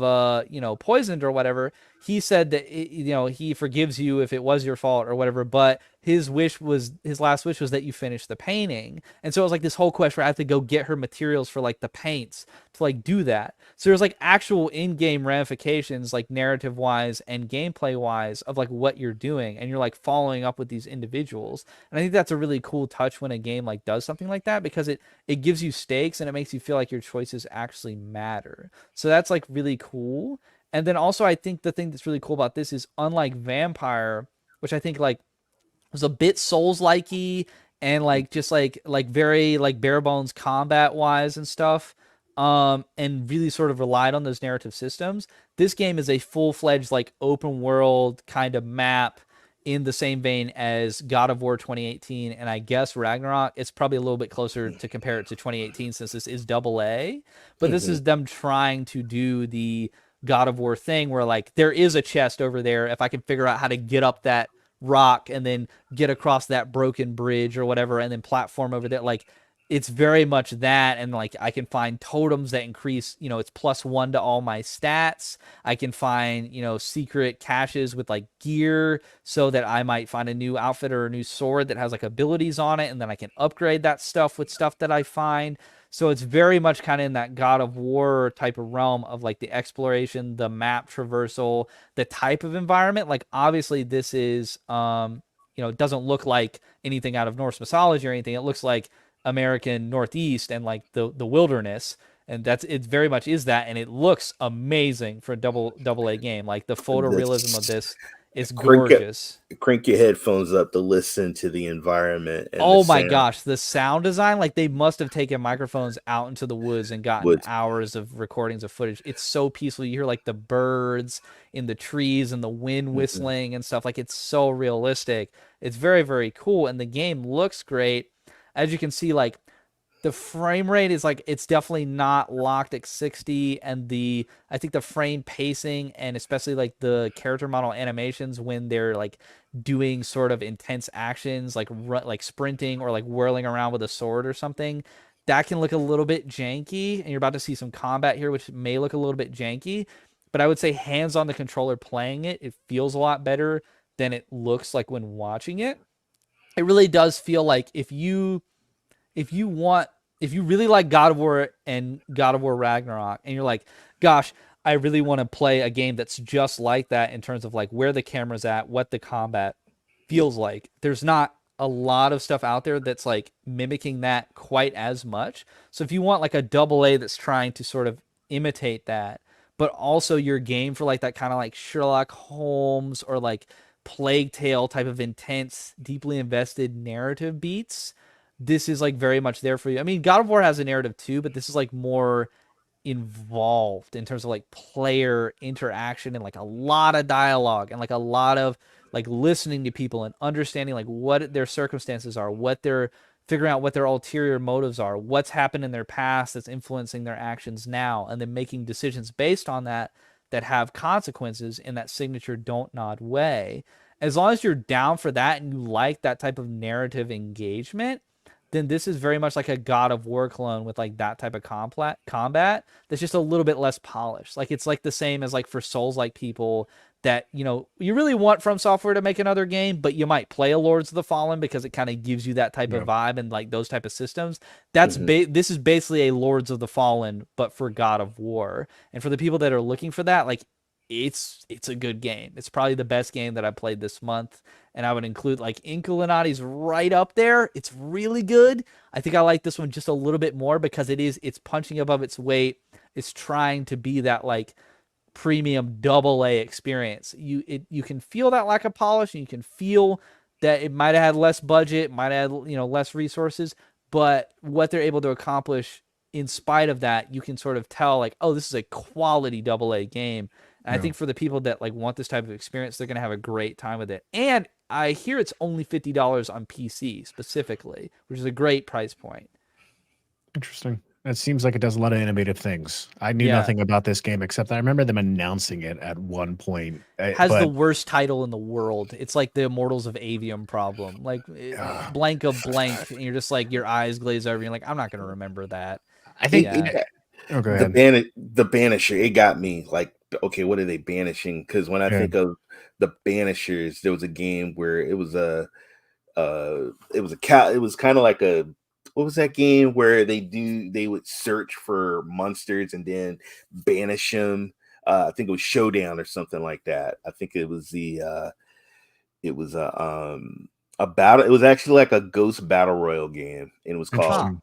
poisoned or whatever, he said that he forgives you if it was your fault or whatever, but his last wish was that you finish the painting. And so it was like this whole quest where I have to go get her materials for like the paints to like do that. So there's like actual in-game ramifications, like narrative wise and gameplay wise, of like what you're doing, and you're like following up with these individuals. And I think that's a really cool touch when a game like does something like that, because it gives you stakes and it makes you feel like your choices actually matter. So that's like really cool. And then also I think the thing that's really cool about this is, unlike Vampire, which I think like was a bit Souls-likey and like just like very like bare bones combat wise and stuff, and really sort of relied on those narrative systems. This game is a full-fledged like open world kind of map, in the same vein as God of War 2018 and I guess Ragnarok. It's probably a little bit closer to compare it to 2018 since this is AA, but this is them trying to do the God of War thing where like there is a chest over there. If I can figure out how to get up that rock and then get across that broken bridge or whatever and then platform over there, like it's very much that. And like I can find totems that increase, it's +1 to all my stats. I can find, secret caches with like gear so that I might find a new outfit or a new sword that has like abilities on it, and then I can upgrade that stuff with stuff that I find. So it's very much kind of in that God of War type of realm of like the exploration, the map traversal, the type of environment. Like obviously this is, it doesn't look like anything out of Norse mythology or anything. It looks like American Northeast and like the wilderness. And it very much is that. And it looks amazing for a double A game. Like the photorealism of this is gorgeous. Crank your headphones up to listen to the environment. And oh my gosh, the sound design, like they must have taken microphones out into the woods and gotten hours of recordings of footage. It's so peaceful. You hear like the birds in the trees and the wind whistling and stuff. Like it's so realistic. It's very, very cool. And the game looks great. As you can see, like the frame rate is like, it's definitely not locked at 60, and I think the frame pacing and especially like the character model animations when they're like doing sort of intense actions like sprinting or like whirling around with a sword or something, that can look a little bit janky. And you're about to see some combat here which may look a little bit janky, but I would say hands on the controller playing it feels a lot better than it looks like when watching it. It really does feel like if you really like God of War and God of War Ragnarok, and you're like, gosh, I really want to play a game that's just like that in terms of like where the camera's at, what the combat feels like. There's not a lot of stuff out there that's like mimicking that quite as much. So if you want like a AA that's trying to sort of imitate that, but also your game for like that kind of like Sherlock Holmes or like Plague Tale type of intense, deeply invested narrative beats, this is like very much there for you. I mean, God of War has a narrative too, but this is like more involved in terms of like player interaction and like a lot of dialogue and like a lot of like listening to people and understanding like what their circumstances are, what they're figuring out what their ulterior motives are, what's happened in their past that's influencing their actions now, and then making decisions based on that that have consequences in that signature don't nod way. As long as you're down for that and you like that type of narrative engagement, then this is very much like a God of War clone with like that type of combat that's just a little bit less polished. Like it's like the same as like for Souls-like people that, you know, you really want From Software to make another game, but you might play a Lords of the Fallen because it kind of gives you that type of vibe and like those type of systems. That's this is basically a Lords of the Fallen, but for God of War. And for the people that are looking for that, like it's a good game. It's probably the best game that I played this month. And I would include like Inkulinati's right up there. It's really good. I think I like this one just a little bit more because it's punching above its weight. It's trying to be that like premium AA experience. You can feel that lack of polish, and you can feel that it might have had less budget, might have had, you know, less resources, but what they're able to accomplish in spite of that, you can sort of tell like, oh, this is a quality AA game. And I think for the people that like want this type of experience, they're going to have a great time with it. And I hear it's only $50 on PC specifically, which is a great price point. Interesting. It seems like it does a lot of innovative things. I knew nothing about this game except I remember them announcing it at one point. It has the worst title in the world. It's like the Immortals of Avium problem. Like blank of blank, and you're just like your eyes glaze over. You're like, I'm not going to remember that. I think the Banisher, it got me like, okay, what are they banishing? Because when I think of the Banishers, there was a game where it was kind of like a, what was that game where they would search for monsters and then banish them? I think it was Showdown or something like that. I think it was a battle. It was actually like a ghost battle royal game, and it was called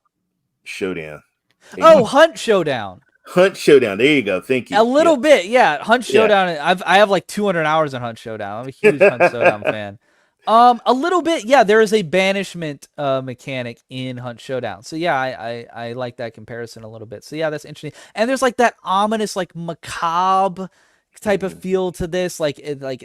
Showdown. Oh, Hunt Showdown. Hunt Showdown. There you go. Thank you. A little bit, yeah. Hunt Showdown. I have like 200 hours in Hunt Showdown. I'm a huge Hunt Showdown fan. A little bit, yeah. There is a banishment mechanic in Hunt Showdown. So yeah, I like that comparison a little bit. So yeah, that's interesting. And there's like that ominous, like macabre type of feel to this, like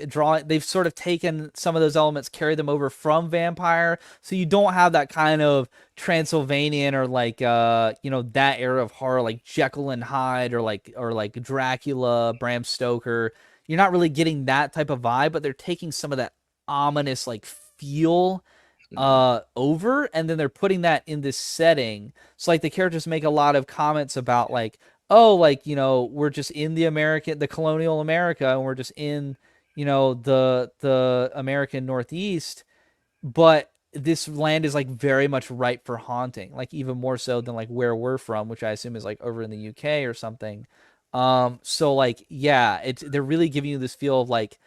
drawing. They've sort of taken some of those elements, carried them over from Vampire, so you don't have that kind of Transylvanian or like you know, that era of horror like Jekyll and Hyde or like Dracula, Bram Stoker. You're not really getting that type of vibe, but they're taking some of that ominous like feel over, and then they're putting that in this setting. So like the characters make a lot of comments about like, oh, like, you know, we're just in the colonial America, and we're just in, you know, the American Northeast, but this land is like very much ripe for haunting, like even more so than like where we're from, which I assume is like over in the UK or something. So like, yeah, they're really giving you this feel of like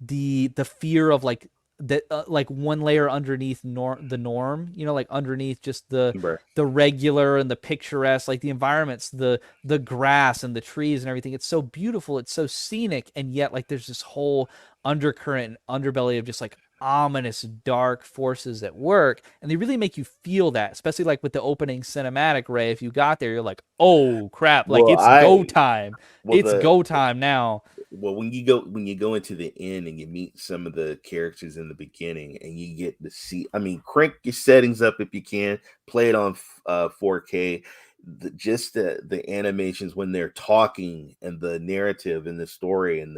the fear of like that, like one layer underneath the norm, you know, like underneath just the regular and the picturesque, like the environments, the grass and the trees and everything. It's so beautiful, it's so scenic, and yet like there's this whole undercurrent and underbelly of just like ominous dark forces at work, and they really make you feel that, especially like with the opening cinematic. Ray, if you got there, you're like, oh crap, like go time. It's go time now. Well, when you go into the end and you meet some of the characters in the beginning, and you get to see, I mean, crank your settings up if you can, play it on 4K. The animations when they're talking, and the narrative and the story, and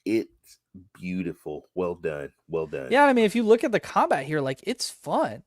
it's beautiful. Well done. Yeah, I mean, if you look at the combat here, like it's fun.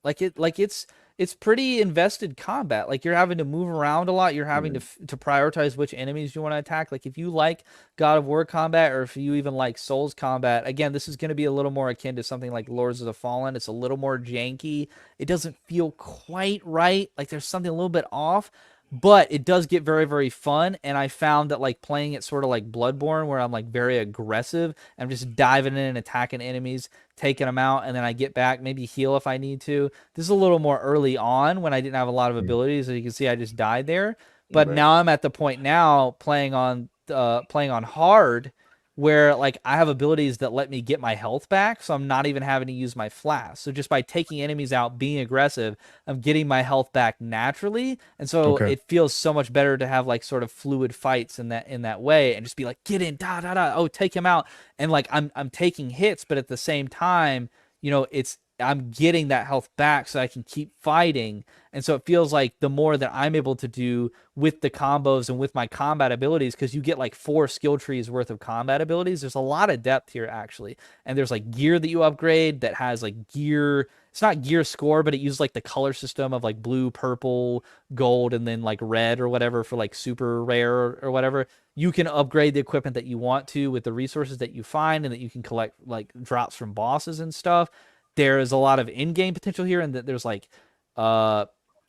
It's pretty invested combat. Like you're having to move around a lot. You're having to prioritize which enemies you want to attack. Like if you like God of War combat, or if you even like Souls combat, again, this is going to be a little more akin to something like Lords of the Fallen. It's a little more janky. It doesn't feel quite right. Like there's something a little bit off, but it does get very, very fun. And I found that like playing it sort of like Bloodborne, where I'm like very aggressive, I'm just diving in and attacking enemies, taking them out, and then I get back, maybe heal if I need to. This is a little more early on when I didn't have a lot of abilities. As you can see, I just died there. But now I'm at the point now playing on hard, where like I have abilities that let me get my health back, so I'm not even having to use my flask. So just by taking enemies out, being aggressive, I'm getting my health back naturally, and so it feels so much better to have like sort of fluid fights in that way, and just be like, get in, oh, take him out, and like I'm taking hits, but at the same time, you know, it's I'm getting that health back so I can keep fighting. And so it feels like the more that I'm able to do with the combos and with my combat abilities, because you get like 4 skill trees worth of combat abilities, there's a lot of depth here actually. And there's like gear that you upgrade that has like gear. It's not gear score, but it uses like the color system of like blue, purple, gold, and then like red or whatever for like super rare or whatever. You can upgrade the equipment that you want to with the resources that you find and that you can collect like drops from bosses and stuff. There is a lot of in-game potential here, and that there's like I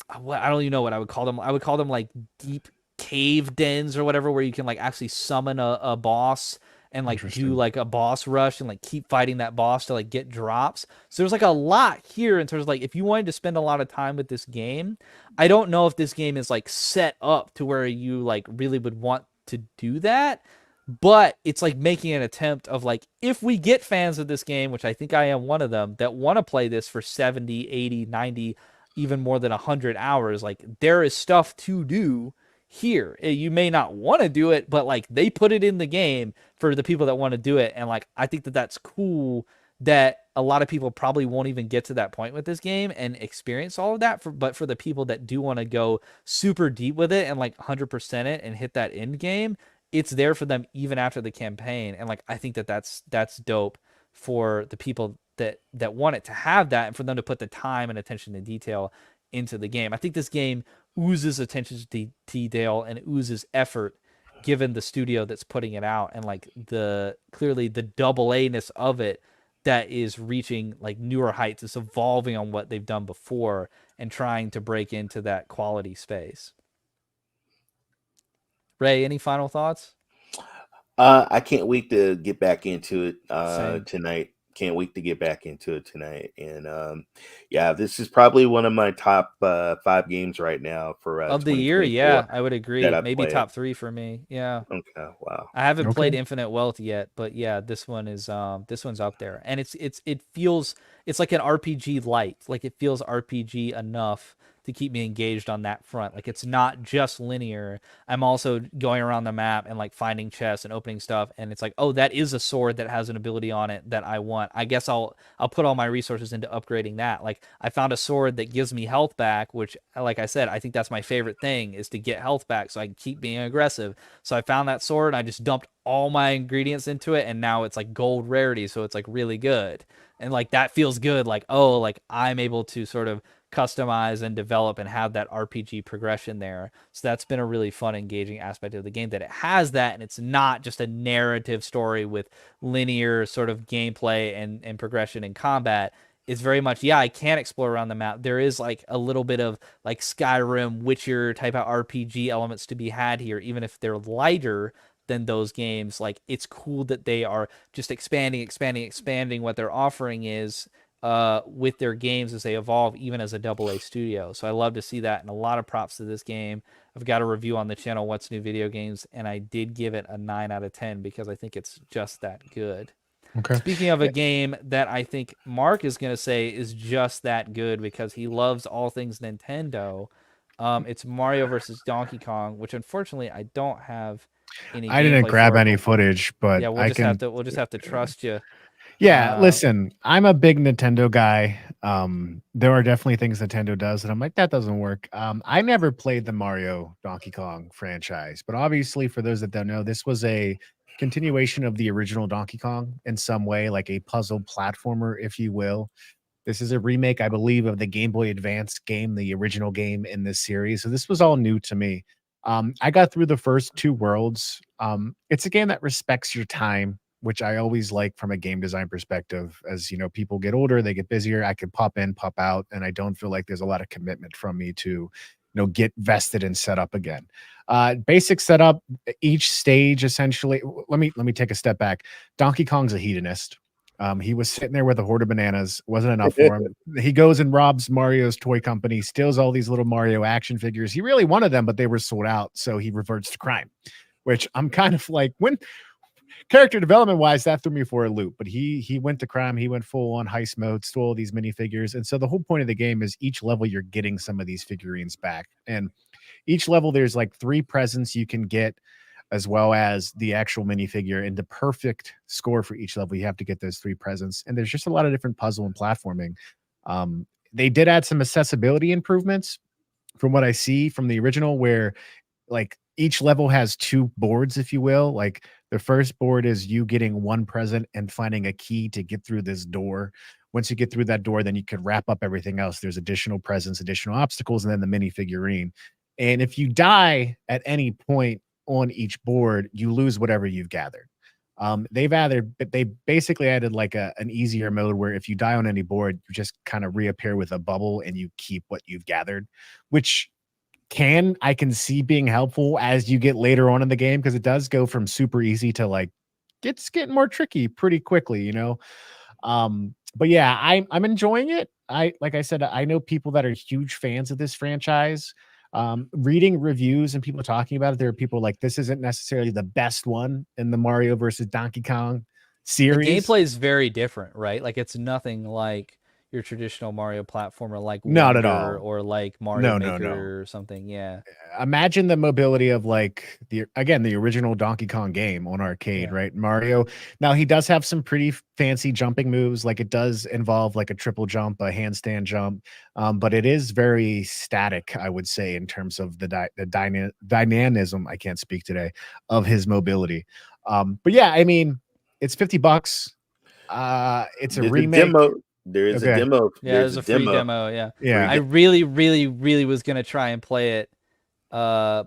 don't even know what I would call them. I would call them like deep cave dens or whatever, where you can like actually summon a boss and like do like a boss rush and like keep fighting that boss to like get drops. So there's like a lot here in terms of like, if you wanted to spend a lot of time with this game, I don't know if this game is like set up to where you like really would want to do that. But it's like making an attempt of like, if we get fans of this game, which I think I am one of them, that want to play this for 70, 80, 90, even more than 100 hours, like there is stuff to do here. You may not want to do it, but like they put it in the game for the people that want to do it. And like, I think that that's cool that a lot of people probably won't even get to that point with this game and experience all of that. But for the people that do want to go super deep with it and like 100% it and hit that end game, it's there for them even after the campaign. And like, I think that that's dope for the people that want it to have that, and for them to put the time and attention to detail into the game. I think this game oozes attention to detail and oozes effort given the studio that's putting it out, and like clearly the double A-ness of it that is reaching like newer heights. It's evolving on what they've done before and trying to break into that quality space. Ray, any final thoughts? I can't wait to get back into it Same. tonight. Can't wait to get back into it tonight. And yeah, this is probably one of my top 5 games right now for Of the year. Yeah, I would agree. that I've Maybe played. top 3 for me. Yeah. Okay, wow. I haven't played Infinite Wealth yet, but yeah, this one's up there. And it feels, it's like an RPG light. Like it feels RPG enough to keep me engaged on that front. Like it's not just linear. I'm also going around the map and like finding chests and opening stuff, and it's like, oh, that is a sword that has an ability on it that I want. I guess I'll put all my resources into upgrading that. Like I found a sword that gives me health back, which like I said, I think that's my favorite thing, is to get health back so I can keep being aggressive. So I found that sword and I just dumped all my ingredients into it, and now it's like gold rarity, so it's like really good. And like that feels good. Like, oh, like I'm able to sort of customize and develop and have that RPG progression there. So that's been a really fun, engaging aspect of the game, that it has that, and it's not just a narrative story with linear sort of gameplay and progression and combat. It's very much, yeah, I can explore around the map. There is like a little bit of like Skyrim, Witcher type of RPG elements to be had here, even if they're lighter than those games. Like it's cool that they are just expanding what their offering is with their games as they evolve, even as a AA studio. So I love to see that, and a lot of props to this game. I've got a review on the channel, What's New Video Games, and I did give it a 9 out of 10 because I think it's just that good. Okay. Speaking of a game that I think Mark is going to say is just that good because he loves all things Nintendo, it's Mario versus Donkey Kong, which unfortunately I don't have any. I didn't grab any footage, but yeah, we'll just have to trust you. Yeah, listen, I'm a big Nintendo guy. There are definitely things Nintendo does, and I'm like, that doesn't work. I never played the Mario Donkey Kong franchise, but obviously, for those that don't know, this was a continuation of the original Donkey Kong in some way, like a puzzle platformer, if you will. This is a remake, I believe, of the Game Boy Advance game, the original game in this series. So this was all new to me. I got through the first 2 worlds. It's a game that respects your time, which I always like from a game design perspective. As you know, people get older, they get busier. I can pop in, pop out, and I don't feel like there's a lot of commitment from me to, get vested and set up again. Basic setup, each stage essentially. Let me take a step back. Donkey Kong's a hedonist. He was sitting there with a hoard of bananas. Wasn't enough for him. He goes and robs Mario's toy company, steals all these little Mario action figures. He really wanted them, but they were sold out, so he reverts to crime. Which I'm kind of like, when character development wise, that threw me for a loop. But he went to crime. He went full on heist mode, stole these minifigures. And so the whole point of the game is each level you're getting some of these figurines back. And each level there's like 3 presents you can get, as well as the actual minifigure. And the perfect score for each level, you have to get those 3 presents. And there's just a lot of different puzzle and platforming. They did add some accessibility improvements from what I see from the original, where like each level has 2 boards, if you will. Like the first board is you getting one present and finding a key to get through this door. Once you get through that door, then you could wrap up everything else. There's additional presents, additional obstacles, and then the mini figurine. And if you die at any point on each board, you lose whatever you've gathered. They basically added like an easier mode where if you die on any board, you just kind of reappear with a bubble and you keep what you've gathered, which I can see being helpful as you get later on in the game, because it does go from super easy to like it's getting more tricky pretty quickly, you know. But yeah, I'm enjoying it. Like I said, I know people that are huge fans of this franchise. Reading reviews and people talking about it, there are people like this isn't necessarily the best one in the Mario versus Donkey Kong The series. gameplay is very different, right? Like it's nothing like your traditional Mario platformer, like Not at Wonder all. or like Mario No. Maker or something. Yeah, Imagine the mobility of like the original Donkey Kong game on arcade, Yeah. right? Mario. Now he does have some pretty fancy jumping moves. Like it does involve like a triple jump, a handstand jump, but it is very static, I would say, in terms of the dynamism. I can't speak today of his mobility. But yeah, I mean, it's $50. It's a There's remake. demo. There is a Okay. demo. yeah. There's There's a free demo. Yeah, Yeah. I really, really, really was gonna try and play it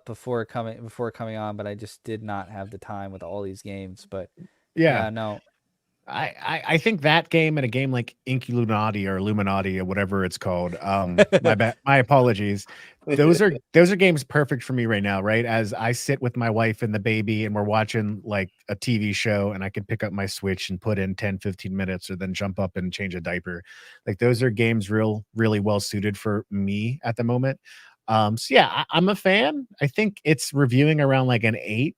before coming on, but I just did not have the time with all these games. But Yeah. yeah, no, I think that game and a game like Inkulinati or Illuminati or whatever it's called. My apologies. Those are games perfect for me right now, right? As I sit with my wife and the baby and we're watching like a TV show and I can pick up my Switch and put in 10, 15 minutes or then jump up and change a diaper. Like those are games really well suited for me at the moment. So yeah, I'm a fan. I think it's reviewing around like an 8.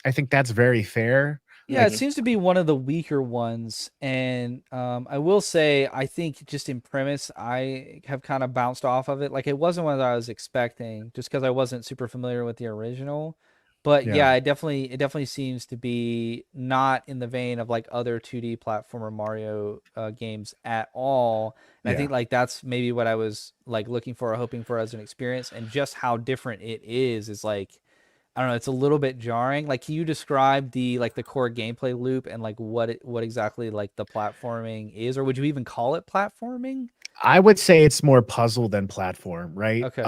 I think that's very fair. yeah, Like it seems to be one of the weaker ones. And I will say, I think just in premise, I have kind of bounced off of it. Like it wasn't what I was expecting, just because I wasn't super familiar with the original. But Yeah. yeah, it definitely seems to be not in the vein of like other 2D platformer Mario games at all. And I Yeah. think like that's maybe what I was like looking for or hoping for as an experience, and just how different it is like, I don't know, it's a little bit jarring. Like, can you describe the like the core gameplay loop and like what exactly like the platforming is, or would you even call it platforming? I would say it's more puzzle than platform, right? Okay.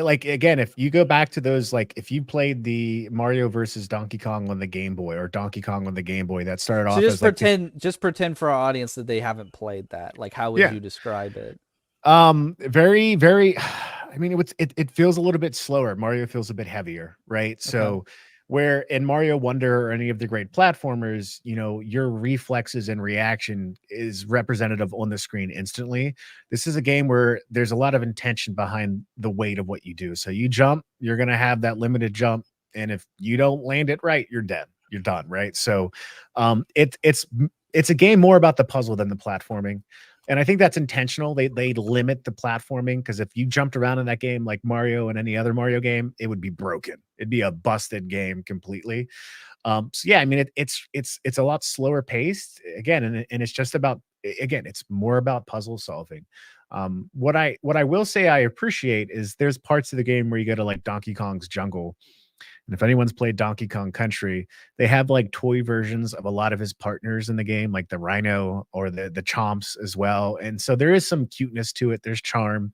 Like again, if you go back to those, like if you played the Mario versus Donkey Kong on the Game Boy or Donkey Kong on the Game Boy, that started So off as like just pretend for our audience that they haven't played that. Like, how would Yeah. you describe it? Very I mean it feels a little bit slower. Mario feels a bit heavier, right? So where in Mario Wonder or any of the great platformers, you know, your reflexes and reaction is representative on the screen instantly. This is a game where there's a lot of intention behind the weight of what you do. So you jump, you're going to have that limited jump, and if you don't land it right, you're dead. You're done, right? So it's a game more about the puzzle than the platforming. And I think that's intentional. They limit the platforming, because if you jumped around in that game like Mario and any other Mario game, it would be broken. It'd be a busted game completely. So yeah, I mean it's a lot slower paced again, and it's just about it's more about puzzle solving. What I will say I appreciate is there's parts of the game where you go to like Donkey Kong's jungle. And if anyone's played Donkey Kong Country, they have like toy versions of a lot of his partners in the game, like the Rhino or the Chomps as well. And so there is some cuteness to it. There's charm,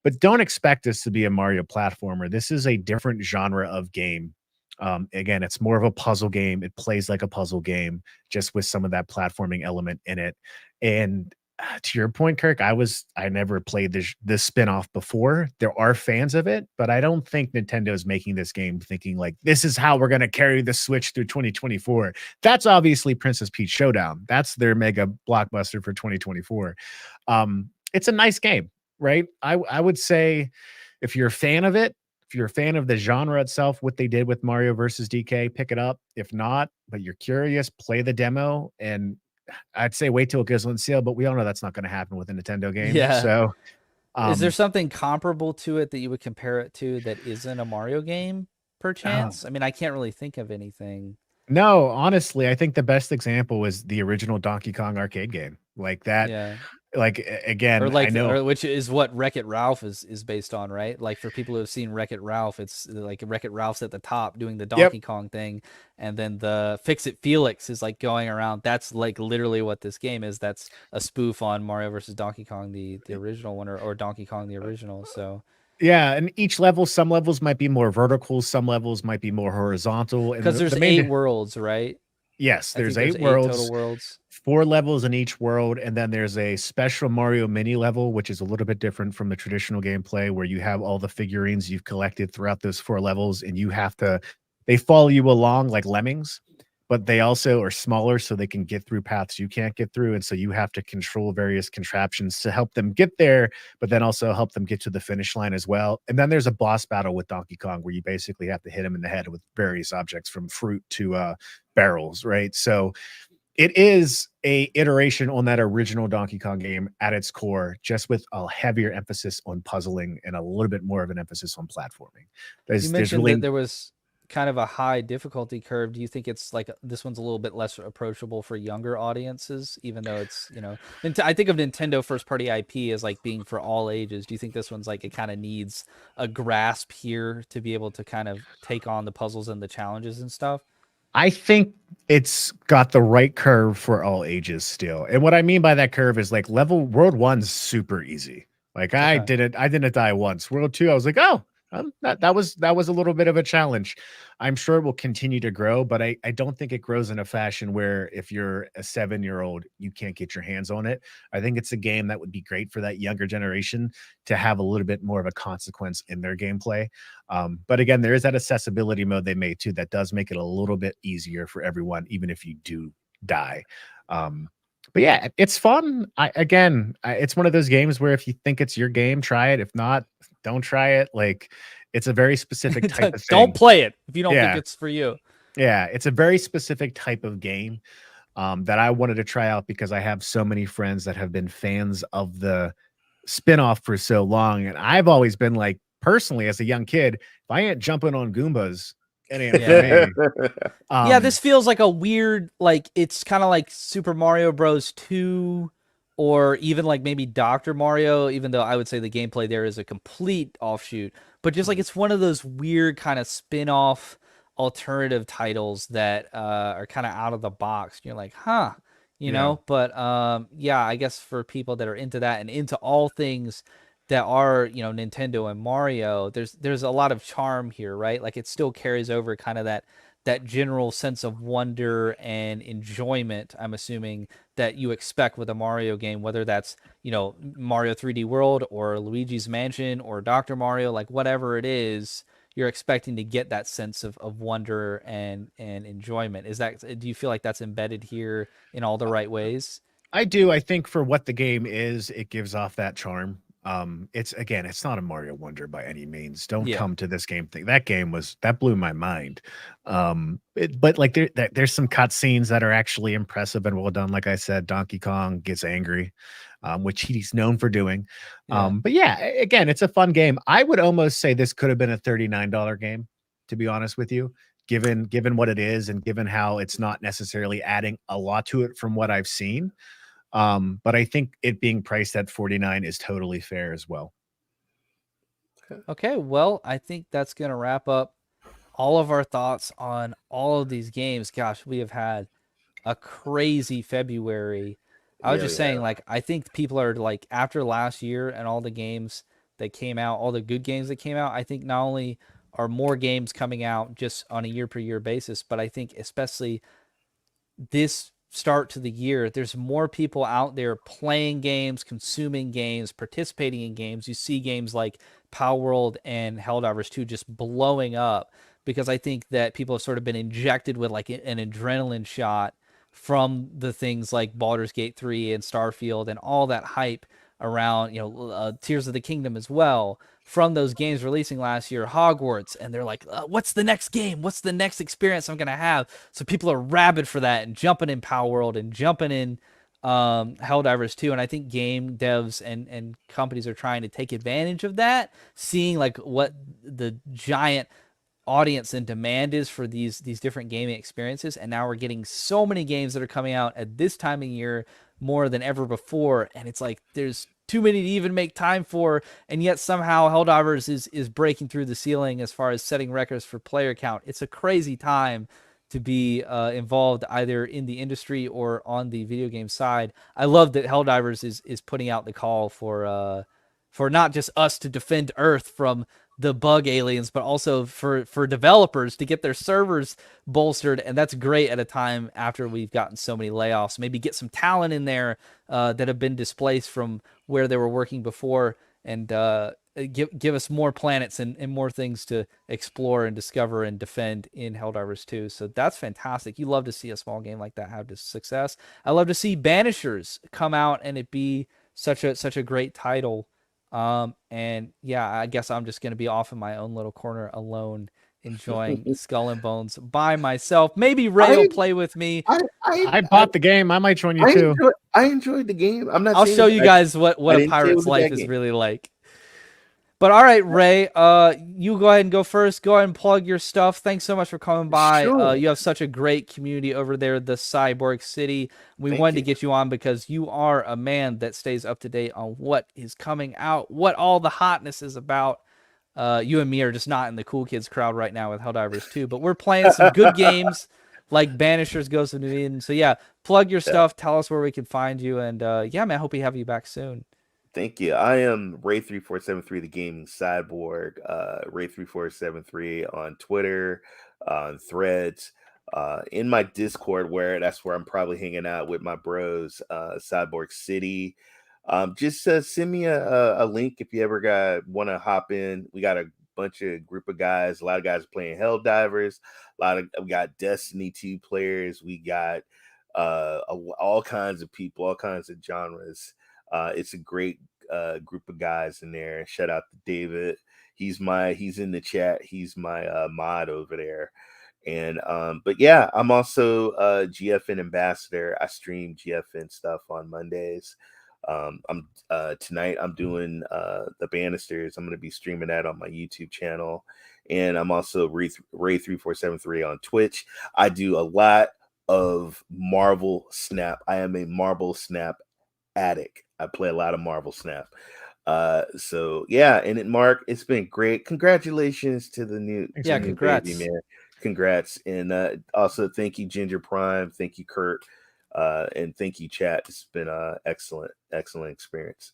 but don't expect this to be a Mario platformer. This is a different genre of game. Again, it's more of a puzzle game. It plays like a puzzle game, just with some of that platforming element in it. And to your point, Kirk, I never played this spin-off before. There are fans of it, but I don't think Nintendo is making this game thinking like this is how we're going to carry the Switch through 2024. That's obviously Princess Peach Showdown. That's their mega blockbuster for 2024. It's a nice game, right? I would say if you're a fan of it, if you're a fan of the genre itself, what they did with Mario versus DK, pick it up. If not, but you're curious, play the demo, and I'd say wait till it goes on sale, but we all know that's not going to happen with a Nintendo game. Yeah. So, Is there something comparable to it that you would compare it to that isn't a Mario game, perchance? I mean, I can't really think of anything. No, honestly, I think the best example was the original Donkey Kong arcade game. Like that. Yeah. Like again, Or I like, know. or which is what Wreck-It Ralph is based on, right? Like for people who have seen Wreck-It Ralph, it's like Wreck-It Ralph's at the top doing the Yep. Donkey Kong thing, and then the Fix-It Felix is like going around. That's like literally what this game is. That's a spoof on Mario versus Donkey Kong, the original one, or Donkey Kong the original. So Yeah, and each level, some levels might be more vertical, some levels might be more horizontal, and because there's the 8 worlds, right? yes, I think there's there's 8 8 total worlds, worlds. 4 levels in each world, and then there's a special Mario mini level, which is a little bit different from the traditional gameplay, where you have all the figurines you've collected throughout those 4 levels, and you have to they follow you along like lemmings, but they also are smaller so they can get through paths you can't get through, and so you have to control various contraptions to help them get there, but then also help them get to the finish line as well. And then there's a boss battle with Donkey Kong where you basically have to hit him in the head with various objects from fruit to barrels, right? So it is a iteration on that original Donkey Kong game at its core, just with a heavier emphasis on puzzling and a little bit more of an emphasis on platforming. You There's mentioned that really there was kind of a high difficulty curve. Do you think it's like this one's a little bit less approachable for younger audiences, even though it's, I think of Nintendo first party IP as like being for all ages. Do you think this one's like it kind of needs a grasp here to be able to kind of take on the puzzles and the challenges and stuff? I think it's got the right curve for all ages still. And what I mean by that curve is like world 1's super easy. Like Okay. I didn't die once. World 2, I was like, oh, that was a little bit of a challenge. I'm sure it will continue to grow, but I don't think it grows in a fashion where if you're a 7-year-old, you can't get your hands on it. I think it's a game that would be great for that younger generation to have a little bit more of a consequence in their gameplay. But again, there is that accessibility mode they made too that does make it a little bit easier for everyone, even if you do die. But yeah, it's fun. It's one of those games where if you think it's your game, try it. If not, don't try it. Like it's a very specific type of thing. Don't play it if you don't think Yeah. it's for you. Yeah, it's a very specific type of game that I wanted to try out because I have so many friends that have been fans of the spinoff for so long. And I've always been like, personally, as a young kid, if I ain't jumping on Goombas, it ain't for me. Yeah, this feels like a weird, like it's kind of like Super Mario Bros. 2 or even like maybe Dr. Mario, even though I would say the gameplay there is a complete offshoot. But just like it's one of those weird kind of spin-off alternative titles that are kind of out of the box. You're like, huh, But yeah, I guess for people that are into that and into all things that are, Nintendo and Mario, there's a lot of charm here, right? Like it still carries over kind of that general sense of wonder and enjoyment, I'm assuming, that you expect with a Mario game, whether that's, Mario 3D World or Luigi's Mansion or Dr. Mario, like whatever it is, you're expecting to get that sense of wonder and enjoyment. Do you feel like that's embedded here in all the right ways? I do. I think for what the game is, it gives off that charm. It's not a Mario Wonder by any means. Don't Yeah. come to this game thing. That game that blew my mind. But like there's some cutscenes that are actually impressive and well done. Like I said, Donkey Kong gets angry, which he's known for doing. Yeah. But yeah, again, it's a fun game. I would almost say this could have been a $39 game, to be honest with you, given what it is and given how it's not necessarily adding a lot to it from what I've seen. But I think it being priced at 49 is totally fair as well. Okay, well, I think that's going to wrap up all of our thoughts on all of these games. Gosh, we have had a crazy February. I was just saying, like, I think people are like, after last year and all the games that came out, all the good games that came out, I think not only are more games coming out just on a year per year basis, but I think especially this start to the year, there's more people out there playing games, consuming games, participating in games. You see games like Power World and Helldivers 2 just blowing up because I think that people have sort of been injected with like an adrenaline shot from the things like Baldur's Gate 3 and Starfield and all that hype around, Tears of the Kingdom as well, from those games releasing last year, Hogwarts, and they're like, what's the next game? What's the next experience I'm going to have? So people are rabid for that and jumping in Power World and jumping in Helldivers 2. And I think game devs and companies are trying to take advantage of that, seeing like what the giant audience and demand is for these different gaming experiences. And now we're getting so many games that are coming out at this time of year more than ever before, and it's like there's too many to even make time for, and yet somehow Helldivers is breaking through the ceiling as far as setting records for player count. It's a crazy time to be involved either in the industry or on the video game side. I love that Helldivers is putting out the call for not just us to defend Earth from the bug aliens, but also for developers to get their servers bolstered. And that's great at a time after we've gotten so many layoffs. Maybe get some talent in there that have been displaced from where they were working before, and give us more planets and more things to explore and discover and defend in Helldivers 2. So that's fantastic. You love to see a small game like that have this success. I love to see Banishers come out and it be such a great title. And yeah, I guess I'm just going to be off in my own little corner alone, enjoying Skull and Bones by myself. Maybe Ray will play with me. I bought the game. I might join you too. I enjoyed the game. I'm not. I'll show you guys what a pirate's life is really like. But all right, Ray, you go ahead and go first. Go ahead and plug your stuff. Thanks so much for coming by. Sure. You have such a great community over there, the Cyborg City. We wanted to get you on because you are a man that stays up to date on what is coming out, what all the hotness is about. You and me are just not in the cool kids crowd right now with Helldivers 2, but we're playing some good games like Banishers, Ghost of New Eden. So yeah, plug your stuff. Tell us where we can find you. And yeah, man, I hope we have you back soon. Thank you. I am Ray3473, the gaming cyborg. Ray3473 on Twitter, on Threads, in my Discord, that's where I'm probably hanging out with my bros, Cyborg City. Just send me a link if you ever want to hop in. We got a group of guys. A lot of guys playing Helldivers. We got Destiny 2 players. We got all kinds of people, all kinds of genres. It's a great group of guys in there. Shout out to David. He's in the chat. He's my mod over there. And but yeah, I'm also a GFN ambassador. I stream GFN stuff on Mondays. Tonight I'm doing the Banisters. I'm going to be streaming that on my YouTube channel. And I'm also Ray3473 on Twitch. I do a lot of Marvel Snap. I am a Marvel Snap addict. I play a lot of Marvel Snap. So yeah, and Mark, it's been great. Congratulations to the new congrats, baby, man. Congrats. And also thank you, Ginger Prime. Thank you, Kurt. And thank you, chat. It's been an excellent experience.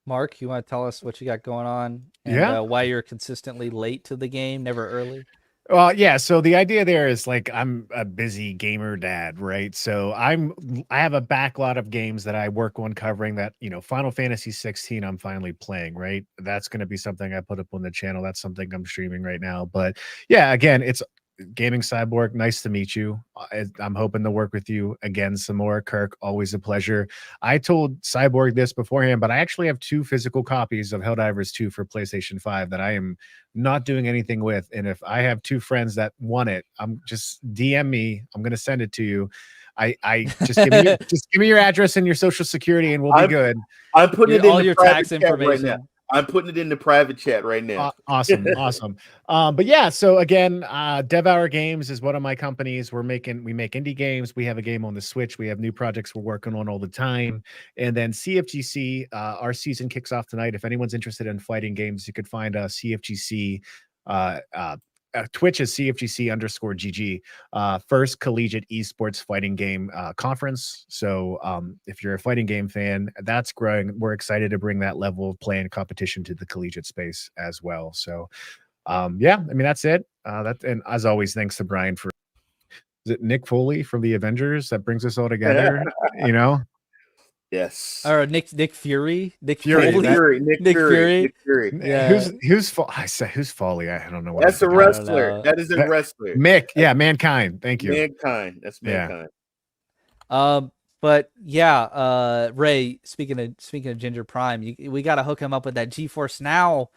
Mark, you want to tell us what you got going on and why you're consistently late to the game, never early? Well, yeah. So the idea there is like I'm a busy gamer dad, right? So I have a backlog of games that I work on covering. That Final Fantasy 16, I'm finally playing. Right, that's going to be something I put up on the channel. That's something I'm streaming right now. But yeah, again, it's Gaming Cyborg. Nice to meet you. I'm hoping to work with you again some more. Kirk, always a pleasure. I told Cyborg this beforehand, but I actually have 2 physical copies of Helldivers 2 for PlayStation 5 that I am not doing anything with. And if I have 2 friends that want it, I'm just DM me. I'm going to send it to you. I just give me your address and your social security and we'll be good. I'm putting it in all your tax information. Right now. I'm putting it in the private chat right now. Awesome. But yeah, so again, Devour Games is one of my companies. We make indie games. We have a game on the Switch. We have new projects we're working on all the time. And then CFGC, our season kicks off tonight. If anyone's interested in fighting games, you could find CFGC Twitch is CFGC_GG, first collegiate esports fighting game conference. So if you're a fighting game fan, that's growing. We're excited to bring that level of play and competition to the collegiate space as well. So yeah, I mean, that's it. And as always, thanks to Brian for, is it Nick Foley from the Avengers that brings us all together? Yes. Or Nick Fury. Nick Fury. Yeah. Who's Foley? I don't know what. That's a wrestler. That is a wrestler. Mick. Yeah, Mankind. Thank you. Mankind. That's Mankind. But yeah, Ray, speaking of Ginger Prime, we got to hook him up with that GeForce Now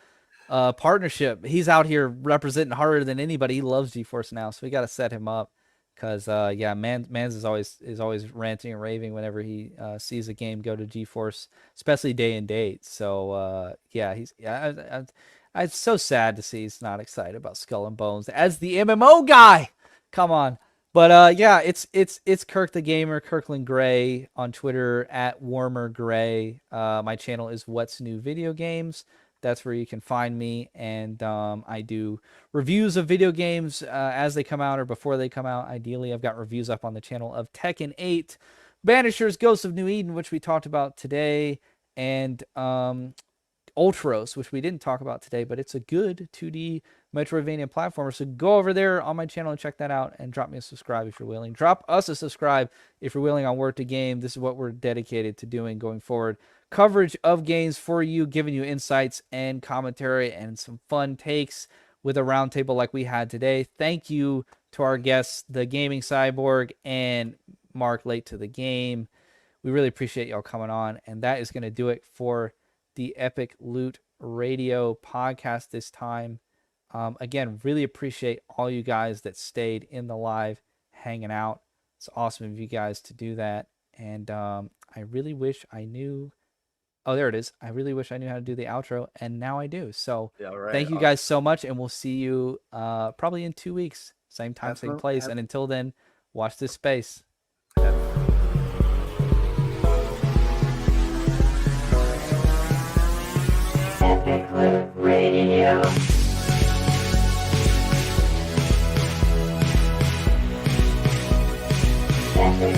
partnership. He's out here representing harder than anybody. He loves GeForce Now, so we got to set him up. Because yeah, Mans is always ranting and raving whenever he sees a game go to GeForce, especially day and date. So yeah, I'm so sad to see he's not excited about Skull and Bones as the MMO guy. Come on, But yeah, it's Kirk the Gamer, Kirkland Gray on Twitter, at Warmer Gray. My channel is What's New Video Games. That's where you can find me, and I do reviews of video games as they come out or before they come out. Ideally, I've got reviews up on the channel of Tekken 8, Banishers, Ghosts of New Eden, which we talked about today, and Ultros, which we didn't talk about today, but it's a good 2D Metroidvania platformer. So go over there on my channel and check that out, and drop me a subscribe if you're willing. Drop us a subscribe if you're willing on Word to Game. This is what we're dedicated to doing going forward. Coverage of games for you, giving you insights and commentary and some fun takes with a roundtable like we had today. Thank you to our guests, the Gaming Cyborg and Mark Late to the Game. We really appreciate y'all coming on, and that is going to do it for the Epic Loot Radio podcast this time. Again, really appreciate all you guys that stayed in the live hanging out. It's awesome of you guys to do that. And I really wish I knew. Oh, there it is. I really wish I knew how to do the outro, and now I do. So thank you guys so much, and we'll see you probably in 2 weeks. Same time, same place. And until then, watch this space. Epic Loot Radio. Epic